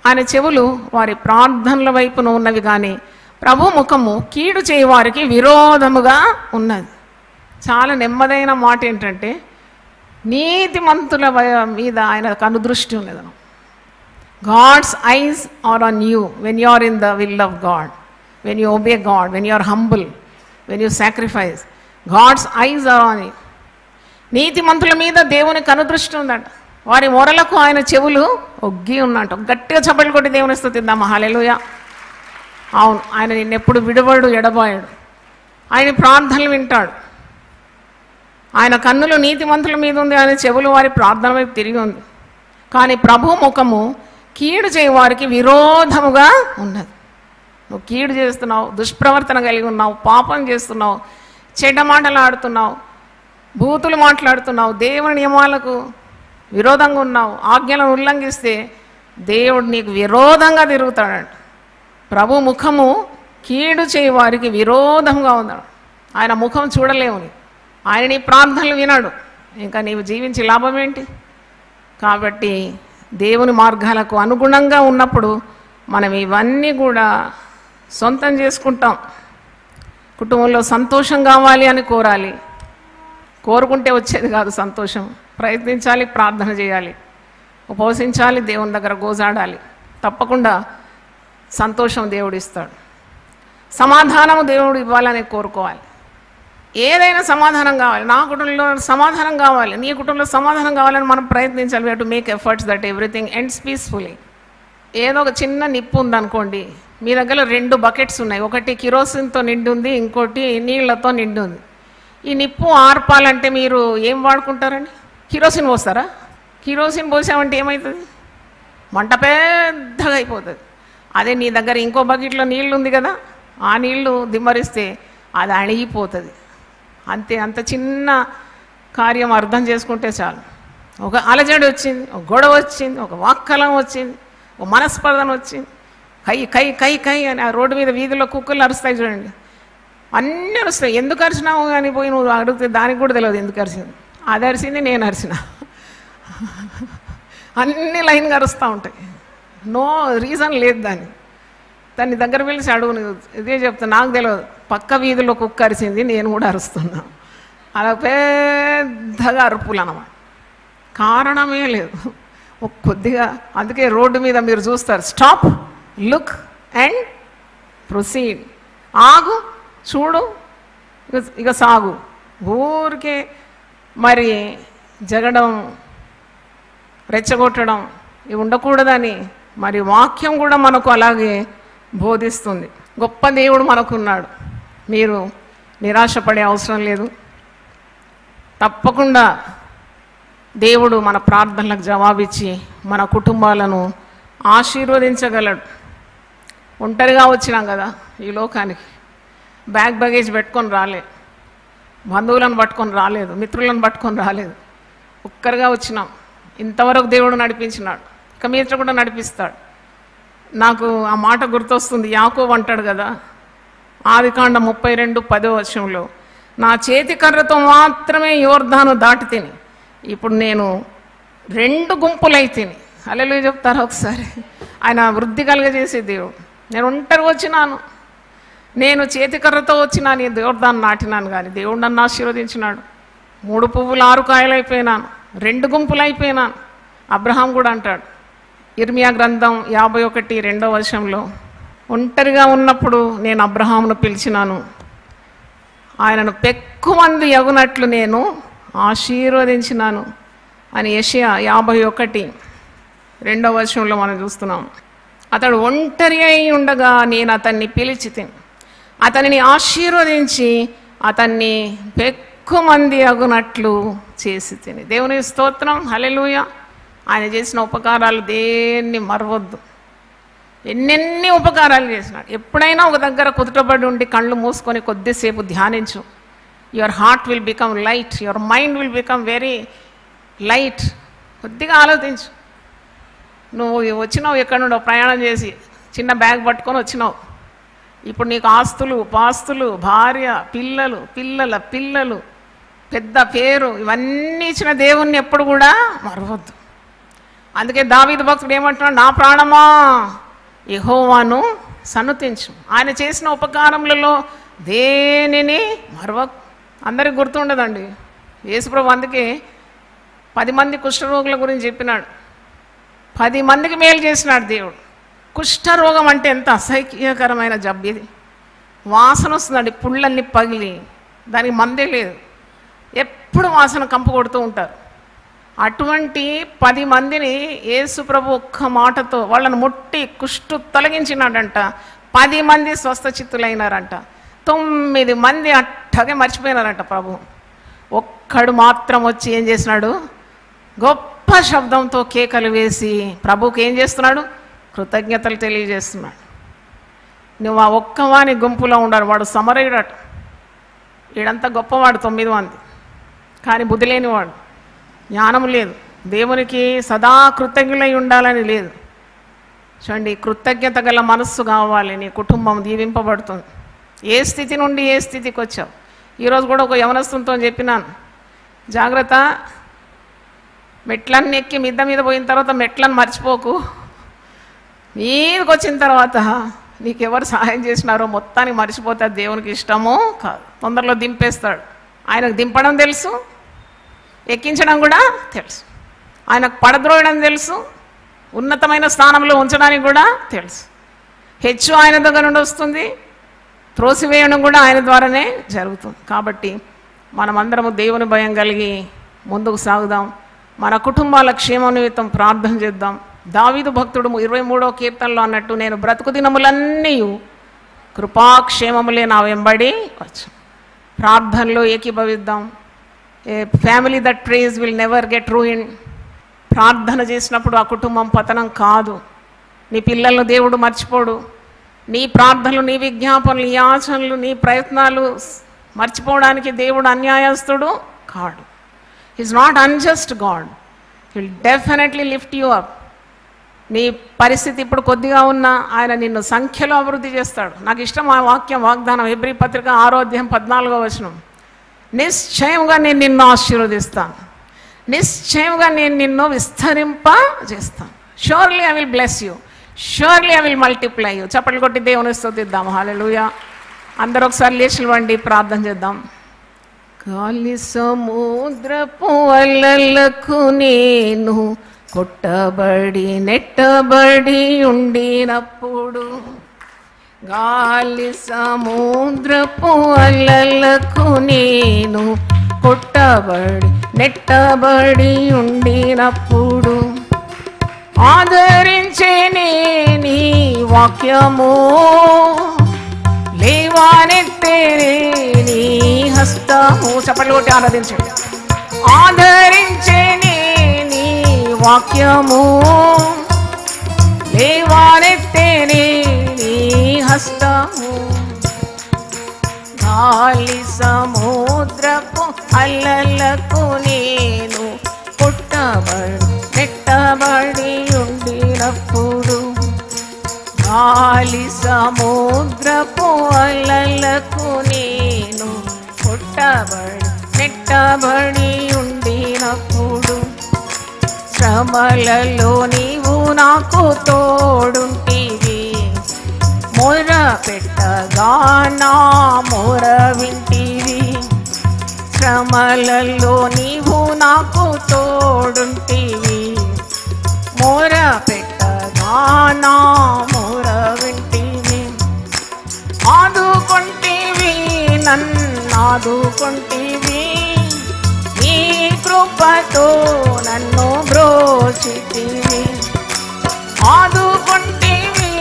ఆయన చెవులు వారి ప్రార్థనల వైపున ఉన్నవి, కానీ ప్రభు ముఖము కీడు చేయవారికి విరోధముగా ఉన్నది. చాలా నెమ్మదైన మాట ఏంటంటే, నీతిమంతుల మీద ఆయన కనుదృష్టి ఉన్నదను. God's eyes are on you when you are in the will of God, when you obey God, when you are humble, when you sacrifice, God's eyes are on you. నీతిమంతుల మీద దేవుని కనుదృష్టి ఉందట, వారి మొరలకు ఆయన చెవులు ఒగ్గి ఉన్నట్టు. గట్టిగా చప్పట్లు కొట్టి దేవుని స్తుతిద్దాం. హల్లెలూయా. అవును, ఆయన నిన్నెప్పుడు విడవడు, ఎడబాయడు. ఆయన ప్రార్థనలు వింటాడు. ఆయన కన్నులు నీతిమంతుల మీద ఉంది, ఆయన చెవులు వారి ప్రార్థన వైపు తిరిగి ఉంది. కానీ ప్రభు ముఖము కీడు చేయవారికి విరోధముగా ఉన్నది. నువ్వు కీడు చేస్తున్నావు, దుష్ప్రవర్తన కలిగి ఉన్నావు, పాపం చేస్తున్నావు, చెడ్డ మాటలు ఆడుతున్నావు, బూతులు మాట్లాడుతున్నావు, దేవుని నియమాలకు విరోధంగా ఉన్నావు, ఆజ్ఞలను ఉల్లంఘిస్తే దేవుడు నీకు విరోధంగా తిరుగుతాడంట. ప్రభు ముఖము కీడు చేయవారికి విరోధంగా ఉన్నాడు. ఆయన ముఖం చూడలేవు, ఆయన నీ ప్రార్థనలు వినాడు, ఇంకా నీవు జీవించి లాభం ఏంటి? కాబట్టి దేవుని మార్గాలకు అనుగుణంగా ఉన్నప్పుడు మనం ఇవన్నీ కూడా సొంతం చేసుకుంటాం. కుటుంబంలో సంతోషం కావాలి అని కోరాలి, కోరుకుంటే వచ్చేది కాదు సంతోషం. ప్రయత్నించాలి, ప్రార్థన చేయాలి, ఉపవసించాలి, దేవుని దగ్గర గోజాడాలి. తప్పకుండా సంతోషం దేవుడు ఇస్తాడు. సమాధానం దేవుడు ఇవ్వాలని కోరుకోవాలి. ఏదైనా సమాధానం కావాలి, నా కుటుంబంలో సమాధానం కావాలి, నీ కుటుంబంలో సమాధానం కావాలని మనం ప్రయత్నించాలి. We have to make efforts that everything ends peacefully. ఏదో ఒక చిన్న నిప్పు ఉందనుకోండి, మీ దగ్గర 2 బకెట్స్ ఉన్నాయి, ఒకటి కిరోసిన్తో నిండి ఉంది, ఇంకోటి నీళ్లతో నిండి ఉంది. ఈ నిప్పు ఆర్పాలంటే మీరు ఏం వాడుకుంటారండి? కిరోసిన్ పోస్తారా? కిరోసిన్ పోసామంటే ఏమవుతుంది? మంట పెద్దగా అయిపోతుంది. అదే నీ దగ్గర ఇంకో బకెట్లో నీళ్ళు ఉంది కదా, ఆ నీళ్లు దిమ్మరిస్తే అది అణిగిపోతుంది. అంతే, అంత చిన్న కార్యం అర్థం చేసుకుంటే చాలు. ఒక అలజడి వచ్చింది, ఒక గొడవ వచ్చింది, ఒక వాక్కలం వచ్చింది, ఒక మనస్పర్ధన వచ్చింది, కై కై కై కై అని ఆ రోడ్డు మీద వీధిలో కుక్కలు అరుస్తాయి చూడండి, అన్నీ అరుస్తాయి. ఎందుకు అరిచినావు అని పోయి నువ్వు అడిగితే దానికి కూడా తెలియదు ఎందుకు అరిచింది. అది అరిచింది, నేను అరిచిన, అన్నీ లైన్గా అరుస్తూ ఉంటాయి, నో రీజన్ లేదు. దాన్ని దగ్గర పిలిచి అడుగు, ఇదే చెప్తా, నాకు తెలియదు, పక్క వీధిలో కుక్క అరిచింది, నేను కూడా అరుస్తున్నా. అలా పెద్దగా అరుపులు అన్నమాట, కారణమే లేదు, కొద్దిగా. అందుకే రోడ్డు మీద మీరు చూస్తారు, స్టాప్, లుక్ అండ్ ప్రొసీడ్. ఆగు, చూడు, ఇక సాగు. ఊరికే మరి జగడం, రెచ్చగొట్టడం ఇవి ఉండకూడదని మరి వాక్యం కూడా మనకు అలాగే బోధిస్తుంది. గొప్ప దేవుడు మనకున్నాడు, మీరు నిరాశపడే అవసరం లేదు. తప్పకుండా దేవుడు మన ప్రార్థనలకు జవాబిచ్చి మన కుటుంబాలను ఆశీర్వదించగలడు. ఒంటరిగా వచ్చినాం కదా ఈ లోకానికి. బ్యాగేజ్ పెట్టుకొని రాలే, బంధువులను పట్టుకొని రాలేదు, మిత్రులను పట్టుకొని రాలేదు, ఒక్కరిగా వచ్చినాం. ఇంతవరకు దేవుడు నడిపించినాడు, ఇక మీదట కూడా నడిపిస్తాడు. నాకు ఆ మాట గుర్తొస్తుంది. యాకోబు అంటాడు కదా ఆదికాండం 32:10 నా చేతి కర్రతో మాత్రమే యోర్దాను దాటి తిని, ఇప్పుడు నేను 2 గుంపులై తిని. హల్లెలూయా చెప్తారా ఒకసారి? ఆయన వృద్ధి కలుగజేసే దేవుడు. నేను ఒంటరిగా వచ్చినాను, నేను చేతికర్రతో వచ్చినాను, నేను యోర్దాను నాటినాను, కానీ దేవుడు నన్ను ఆశీర్వదించినాడు. 3 పువ్వులు 6 కాయలు అయిపోయినాను, 2 గుంపులు అయిపోయినాను. అబ్రహాం కూడా అంటాడు ఇర్మియా గ్రంథం 51:2 ఒంటరిగా ఉన్నప్పుడు నేను అబ్రహామును పిలిచినాను, ఆయనను పెక్కుమంది యగునట్లు నేను ఆశీర్వదించినాను అని యెషయా 51:2 మనం చూస్తున్నాం. అతడు ఒంటరి అయి ఉండగా నేను అతన్ని పిలిచి తిని అతనిని ఆశీర్వదించి అతన్ని పెక్కుమంది అగునట్లు చేసి తిని. దేవుని స్తోత్రం, హల్లెలూయా. ఆయన చేసిన ఉపకారాలు దేన్ని మరవద్దు. ఎన్నెన్ని ఉపకారాలు చేసినాడు. ఎప్పుడైనా ఒక దగ్గర కుదుటబడి ఉండి కళ్ళు మూసుకొని కొద్దిసేపు ధ్యానించు. Your heart will become light, your mind will become very light. కొద్దిగా ఆలోచించు. నువ్వు వచ్చినావు ఎక్కడి నుండో ప్రయాణం చేసి, చిన్న బ్యాగ్ పట్టుకొని వచ్చినావు. ఇప్పుడు నీకు ఆస్తులు, పాస్తులు, భార్య, పిల్లలు, పిల్లల పిల్లలు, పెద్ద పేరు, ఇవన్నీ ఇచ్చిన దేవుణ్ణి ఎప్పుడు కూడా మరవద్దు. అందుకే దావీదు భక్తుడు ఏమంటున్నాడు, నా ప్రాణమా యెహోవాను సన్నుతించు. ఆయన చేసిన ఉపకారములలో దేనిని మరవకు. అందరికి గుర్తుండదండి. యేసుప్రభు అందుకే 10 మంది కుష్ఠరోగుల గురించి చెప్పినాడు. 10 మందికి మేలు చేసినాడు దేవుడు. కుష్ఠరోగం అంటే ఎంత అసహ్యకరమైన జబ్బు ఇది. వాసన వస్తుందండి, పుళ్ళన్నీ పగిలి, దానికి మందే లేదు, ఎప్పుడు వాసన కంపు కొడుతూ ఉంటారు. అటువంటి 10 మందిని యేసు ప్రభు ఒక్క మాటతో వాళ్ళను ముట్టి కుష్టు తొలగించినాడంట. 10 మంది స్వస్థచిత్తులైనారంట. 9 మంది అట్టగే మర్చిపోయినారంట ప్రభు. ఒక్కడు మాత్రం వచ్చి ఏం చేసినాడు, గొప్ప శబ్దంతో కేకలు వేసి ప్రభుకి ఏం చేస్తున్నాడు, కృతజ్ఞతలు తెలియజేస్తున్నాడు. నువ్వు ఆ ఒక్కవాని గుంపులో ఉండాలి. వాడు సమరయుడట. వీడంతా గొప్పవాడు, 9 మంది, కానీ బుద్ధి లేనివాడు, జ్ఞానం లేదు, దేవునికి సదా కృతజ్ఞులై ఉండాలని లేదు. చూడండి, కృతజ్ఞత గల మనస్సు కావాలి, నీ కుటుంబం దీవింపబడుతుంది. ఏ స్థితి నుండి ఏ స్థితికి వచ్చావు. ఈరోజు కూడా ఒక యవనస్తునితో చెప్పినాను, జాగ్రత్త, మెట్లన్నీ ఎక్కి మిద్ద మీద పోయిన తర్వాత మెట్లను మర్చిపోకు. మీదకి వచ్చిన తర్వాత నీకెవరు సహాయం చేసినారో మొత్తానికి మర్చిపోతే దేవునికి ఇష్టమో కాదు. తొందరలో దింపేస్తాడు. ఆయనకు దింపడం తెలుసు, ఎక్కించడం కూడా తెలుసు. ఆయనకు పడద్రోయడం తెలుసు, ఉన్నతమైన స్థానంలో ఉంచడానికి కూడా తెలుసు. హెచ్చు ఆయన దగ్గర నుండి వస్తుంది, త్రోసివేయడం కూడా ఆయన ద్వారానే జరుగుతుంది. కాబట్టి మనమందరము దేవుని భయం కలిగి ముందుకు సాగుదాం. మన కుటుంబాల క్షేమ నిమిత్తం ప్రార్థన చేద్దాం. దావీదు భక్తుడు 23వ కీర్తనలో అన్నట్టు, నేను బ్రతుకు దినములన్నీ కృపాక్షేమములే నా వెంబడి వచ్చు. ప్రార్థనలో ఏకీభవిద్దాం. A family that praise will never get ruin. ప్రార్థన చేసినప్పుడు ఆ కుటుంబం పతనం కాదు. నీ పిల్లలను దేవుడు మర్చిపోడు. నీ ప్రార్థనలు, నీ విజ్ఞాపనలు, నీ యాచనలు, నీ ప్రయత్నాలు మర్చిపోవడానికి దేవుడు అన్యాయస్తుడు కాడు. Is not unjust God. Will definitely lift you up. నీ పరిస్థితి ఇప్పుడు కొద్దిగా ఉన్నా ఆయన నిన్ను సంఖ్యలో అభివృద్ధి చేస్తాడు. నాకు ఇష్టం ఆ వాక్యం, వాగ్దానం, హెబ్రీ పత్రిక 6:14 నిశ్చయంగా నేను నిన్ను ఆశీర్వదిస్తాను, నిశ్చయంగా నేను నిన్ను విస్తరింపజేస్తాను. Surely I will bless you, surely I will multiply you. చప్పట్లు కొట్టి దేవుని స్తుతిద్దాం. హల్లెలూయా. అందరూ ఒకసారి లేచివ్వండి, ప్రార్థన చేద్దాం. గాలి సముద్రపు అలలకు నేను కొట్టబడి నెట్టబడి ఉండినప్పుడు, గాలి సముద్రపు అలలకు నేను కొట్టబడి నెట్టబడి ఉండినప్పుడు, ఆదరించే నీ వాక్యము, లేవానెత్తేనే నీ హస్తము. చప్పట్లు కొట్టి ఆరాధించండి. ఆదరించే నీ వాక్యము, లేవానెత్తేనే నీ గాలి సముద్రపు అలలకు నేను కొట్టబడి నెట్టబడి ఉండినప్పుడు శ్రమలలో నీవు నాకు తోడుంటివి. మొర పెట్టగా నా మొర వింటివి. శ్రమలలో నీవు నాకు తోడుంటివి. మొర పెట్టగా నా మొర వింటివి. ఆదుకొంటివి నన్నాదుకొంటివి. నీ కృపతో నన్ను బ్రోచితివి. ఆదుకొంటివి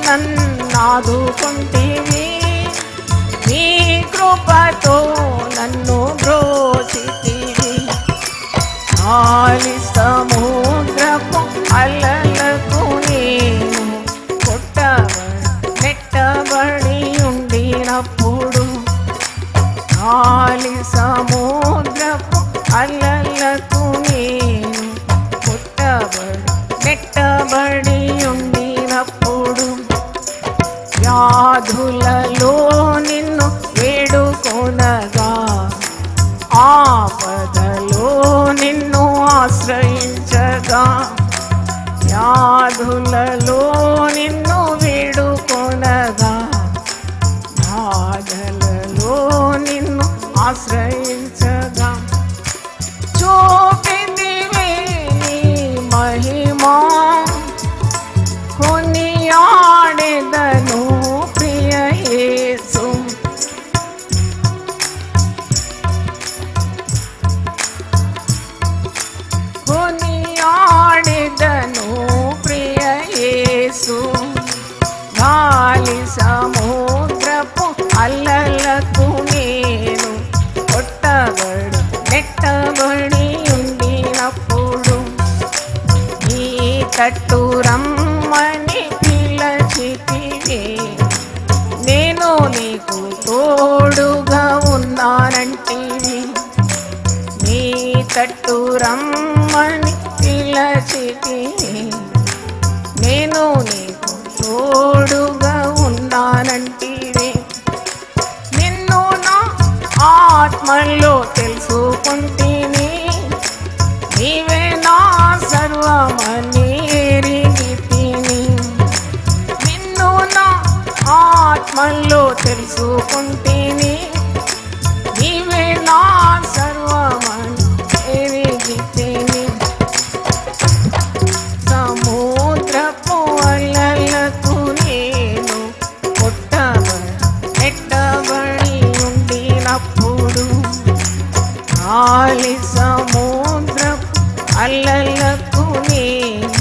నన్నాదుకొంటివి. నీ కృపతో నన్ను బ్రోచితివి. గాలి సముద్రపు అలలకు నేను కొట్టబడి నెట్టబడి ఉండినప్పుడు గాలి సముద్రపు అలలకు నేను కొట్టబడి నెట్టబడి ఉండినప్పుడు వ్యాధులలో నిన్ను వేడుకొనగా ఆపదలో నిన్ను ఆశ్రయించగా వ్యాధులలో నిన్ను వేడుకొనగా బాధలలో నిన్ను ఆశ్రయించగా చూపితివి నీ మహిమా కొనియాడెదను ప్రియ యేసు. కొనియాడెదను ప్రియ యేసు. గాలి సముద్రపు అలలకు నేను కొట్టబడి నెట్టబడి ఉండినప్పుడు నీ తట్టు రమ్మని పిలచితివి. నేను నీకు తోడుగా ఉన్నానంటివి. నీ తట్టు రమ్మని పిలచితివి. నేను నీకు తోడుగా ఉన్నానంటివి. నిన్ను నా ఆత్మలో తెలుసుకుంటిని. నీవే నా సర్వమని ఎరిగితిని. నిన్ను నా ఆత్మలో తెలుసుకుంటిని. నీవే నా సర్వమని ఎరిగితిని. సముద్రపు అలలకు నేను కొట్టబడి నెట్టబడి ఉండినప్పుడు గాలి సముద్రపు అలలకు నేను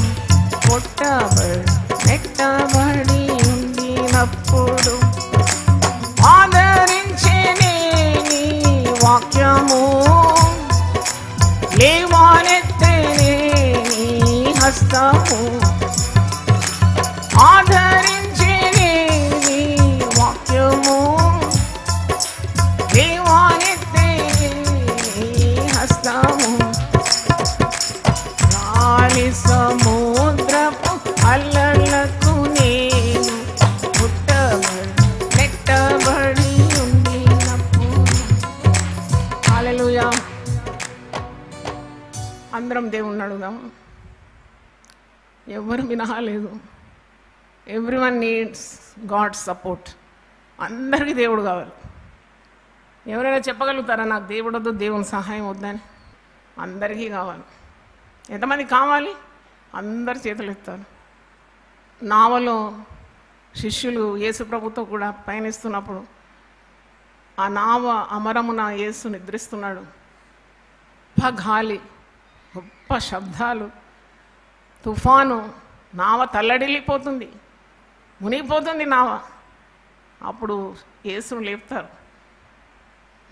కొట్టబడి నెట్టబడి ఉండినప్పుడు ఆదరించే నీ వాక్యము లేవానెత్తనే నీ హస్తము. ఆదరించే నీ వాక్యము లేవానెత్తనే నీ హస్తము. గాలి సముద్రపు అలలకు నేను కొట్టబడి నెట్టబడి ఉండినప్పుడు. హల్లెలూయా. అందరం దేవుణ్ణి అడుగుదాం. ఎవరు వినహాలేదు. Everyone needs God support. అందరికీ దేవుడు కావాలి. ఎవరైనా చెప్పగలుగుతారా నాకు దేవుడు వద్దు, దేవుని సహాయం వద్దని? అందరికీ కావాలి. ఎంతమంది కావాలి? అందరు చేతులు ఎత్తారు. నావలో శిష్యులు యేసు ప్రభుతో కూడా పయనిస్తున్నప్పుడు ఆ నావ అమరమున యేసు నిద్రిస్తున్నాడు. గొప్ప గాలి, గొప్ప శబ్దాలు, తుఫాను, నావ తల్లడిల్లిపోతుంది, మునిగిపోతుంది నావ. అప్పుడు యేసును లేపుతారు.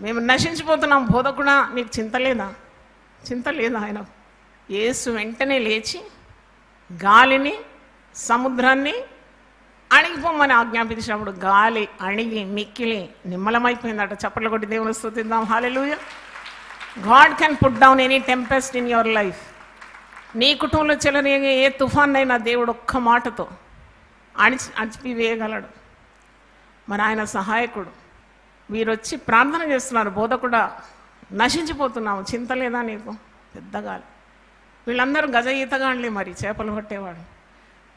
మేము నశించిపోతున్నాం బోధకుడా, నీకు చింత లేదా? చింత లేదా ఆయన? యేసు వెంటనే లేచి గాలిని సముద్రాన్ని అణిగిపోమని ఆజ్ఞాపించినప్పుడు గాలి అణిగి మిక్కిలి నిమ్మలమైపోయిందట. చప్పట్లు కొట్టి దేవుని స్తుతిద్దాం. Hallelujah. God can put down any tempest in your life. నీ కుటుంబంలో చెలరేగే ఏ తుఫాన్ అయినా దేవుడు ఒక్క మాటతో అణిచివేయగలడు. మరి ఆయన సహాయకుడు. వీరొచ్చి ప్రార్థన చేస్తున్నారు, బోధకుడా నశించిపోతున్నాము, చింత లేదా నీకు? పెద్దగా వీళ్ళందరూ గజ ఈతగాళ్ళే, మరి చేపలు పట్టేవాడు.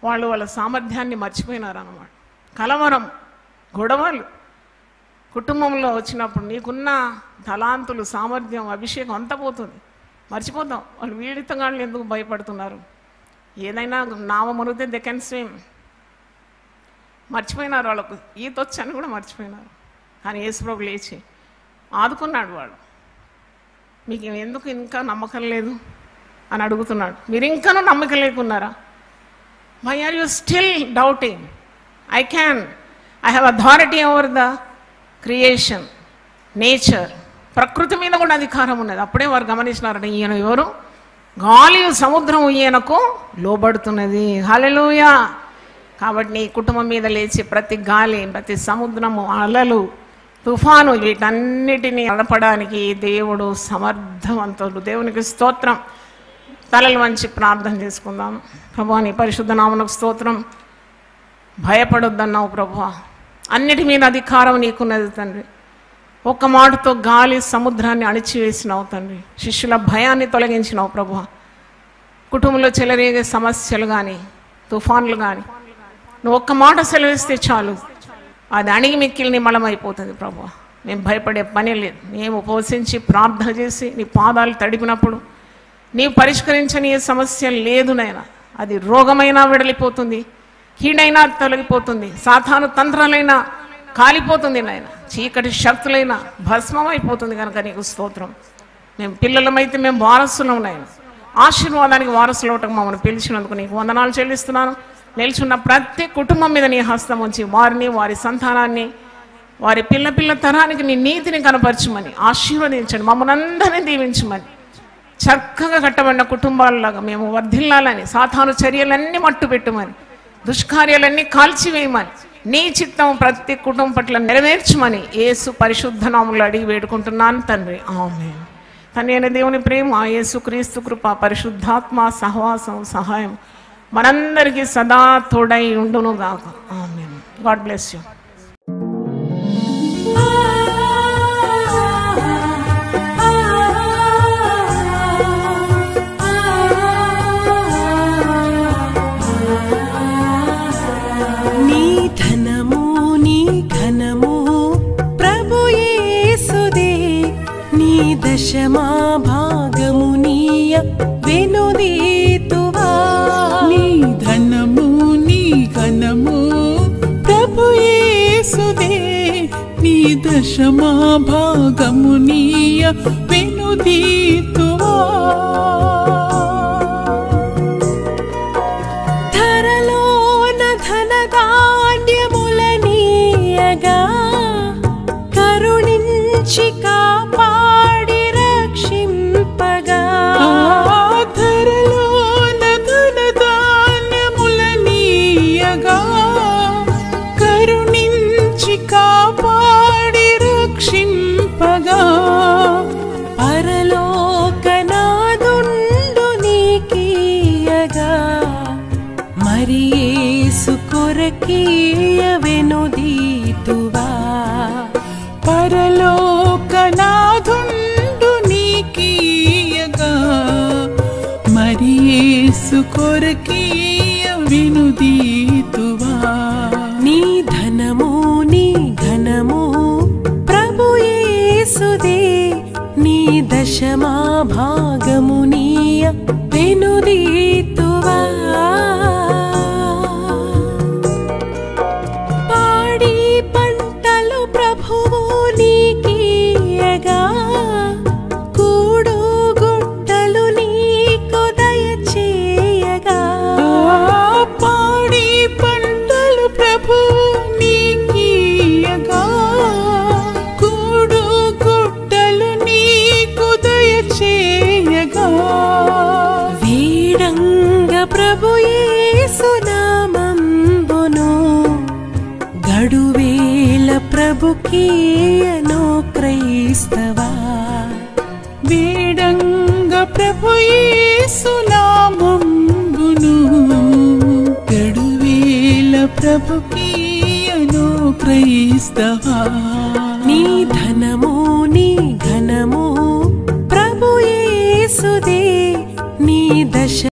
వాళ్ళు వాళ్ళ సామర్థ్యాన్ని మర్చిపోయినారు అన్నమాట. కలవరం, గొడవలు కుటుంబంలో వచ్చినప్పుడు నీకున్న తలాంతులు, సామర్థ్యం, అభిషేకం అంతా పోతుంది, మర్చిపోతాం. వాళ్ళు వీడితగాళ్ళు ఎందుకు భయపడుతున్నారు? ఏదైనా నావ మునిగితే దే కెన్ స్విమ్. మర్చిపోయినారు, వాళ్ళకు ఈత వచ్చని కూడా మర్చిపోయినారు. కానీ యేసుప్రభు లేచి ఆదుకున్నాడు. వాడు మీకు ఎందుకు ఇంకా నమ్మకం లేదు అని అడుగుతున్నాడు. మీరు ఇంకానూ నమ్మకం లేకున్నారా? Why are you still doubting? I have authority over the creation, nature, ప్రకృతి మీద కూడా అధికారం ఉన్నది. అప్పుడే వారు గమనించినారంటే ఈయన ఎవరు? గాలి సముద్రం ఈయనకు లోబడుతున్నది. హల్లెలూయా. కాబట్టి నీ కుటుంబం మీద లేచి ప్రతి గాలి, ప్రతి సముద్రము, అలలు, తుఫాను, వీటన్నిటినీ నడపడానికి దేవుడు సమర్థవంతుడు. దేవునికి స్తోత్రం. తలలు వంచి ప్రార్థన చేసుకుందాం. ప్రభువా, నీ పరిశుద్ధ నామమునకు స్తోత్రం. భయపడొద్దన్నావు ప్రభువా, అన్నిటి మీద అధికారం నీకున్నది తండ్రి. ఒక్క మాటతో గాలి సముద్రాన్ని అణిచివేసినావు తండ్రి. శిష్యుల భయాన్ని తొలగించినావు ప్రభువా. కుటుంబంలో చెలరేగే సమస్యలు కానీ, తుఫాన్లు కానీ నువ్వు ఒక్క మాట సెలవిస్తే చాలు, అది అణిగి మిక్కిలి నిమ్మలమైపోతుంది ప్రభువా. మేము భయపడే పని లేదు. మేము ఉపవసించి ప్రార్థన చేసి నీ పాదాలు తడిపినప్పుడు నీవు పరిష్కరించని ఏ సమస్య లేదు నాయనా. అది రోగమైనా వెడలిపోతుంది, కీడైనా తొలగిపోతుంది, సాతాను తంత్రాలైనా కాలిపోతుంది నాయన, చీకటి శక్తులైనా భస్మం అయిపోతుంది. కనుక నీకు స్తోత్రం. మేము పిల్లలమైతే మేము వారసులం నాయన. ఆశీర్వాదానికి వారసులు అవటం మమ్మల్ని పిలిచినందుకు నీకు వందనాలు చెల్లిస్తున్నాను. నిల్చున్న ప్రతి కుటుంబం మీద నీ హస్తం ఉంచి వారిని, వారి సంతానాన్ని, వారి పిల్ల తరానికి నీ నీతిని కనపరచమని ఆశీర్వదించండి. మమ్మల్ని అందరినీ దీవించమని, చక్కగా కట్టబడిన కుటుంబాలలాగా మేము వర్ధిల్లాలని, సాతాను చర్యలన్నీ మట్టు పెట్టుమని, దుష్కార్యాలన్నీ కాల్చివేయమని, నీ చిత్తం ప్రతి కుటుంబం పట్ల నెరవేర్చమని యేసు పరిశుద్ధ నామములో అడిగి వేడుకుంటున్నాను తండ్రి. ఆమేన్. తండ్రి అయిన దేవుని ప్రేమ, యేసు క్రీస్తు కృప, పరిశుద్ధాత్మ సహవాసం, సహాయం మనందరికీ సదా తోడై ఉండును గాక. ఆమేన్. God bless you. దశమా భాగము నీయ వెనుదీతువా. నీ ధనము నీ ఘనము ప్రభు యేసుదే. నీ దశమా భాగము నీయ వెనుదీతువా. ధరలోన ధనధాన్యముల నీయగా కరుణించి కాపాడి రక్షింపగా. ధరలోన ధనధాన్యముల నీయగా కరుణించి కాపాడి రక్షింపగా. పరలోకనాదుండు నీకీయగా మరి యేసు కొరకీయ వెనుదీతువా. పరలోకనాదుండు నీకీయగా మరి యేసు కొరకీయ వెనుదీతువా. నీ ధనము నీ ఘనము ప్రభు యేసుదే. నీ దశమా భాగము నీయ వెనుదీతువా. పాడి పంటలు ప్రభువు నీకీయగా కూడు గుట్టలు నీకు దయచేయగా. పాడి పంటలు ప్రభువు నీకీయగా కూడు గుట్టలు నీకు దయచేయగా. వీడంగ ప్రభు యేసు నామంబును గడువేల ప్రభుకీయను క్రైస్తవా. వీడంగ ప్రభు యేసు నామంబును గడువేల ప్రభుకీయను క్రైస్తవా నీ ధనము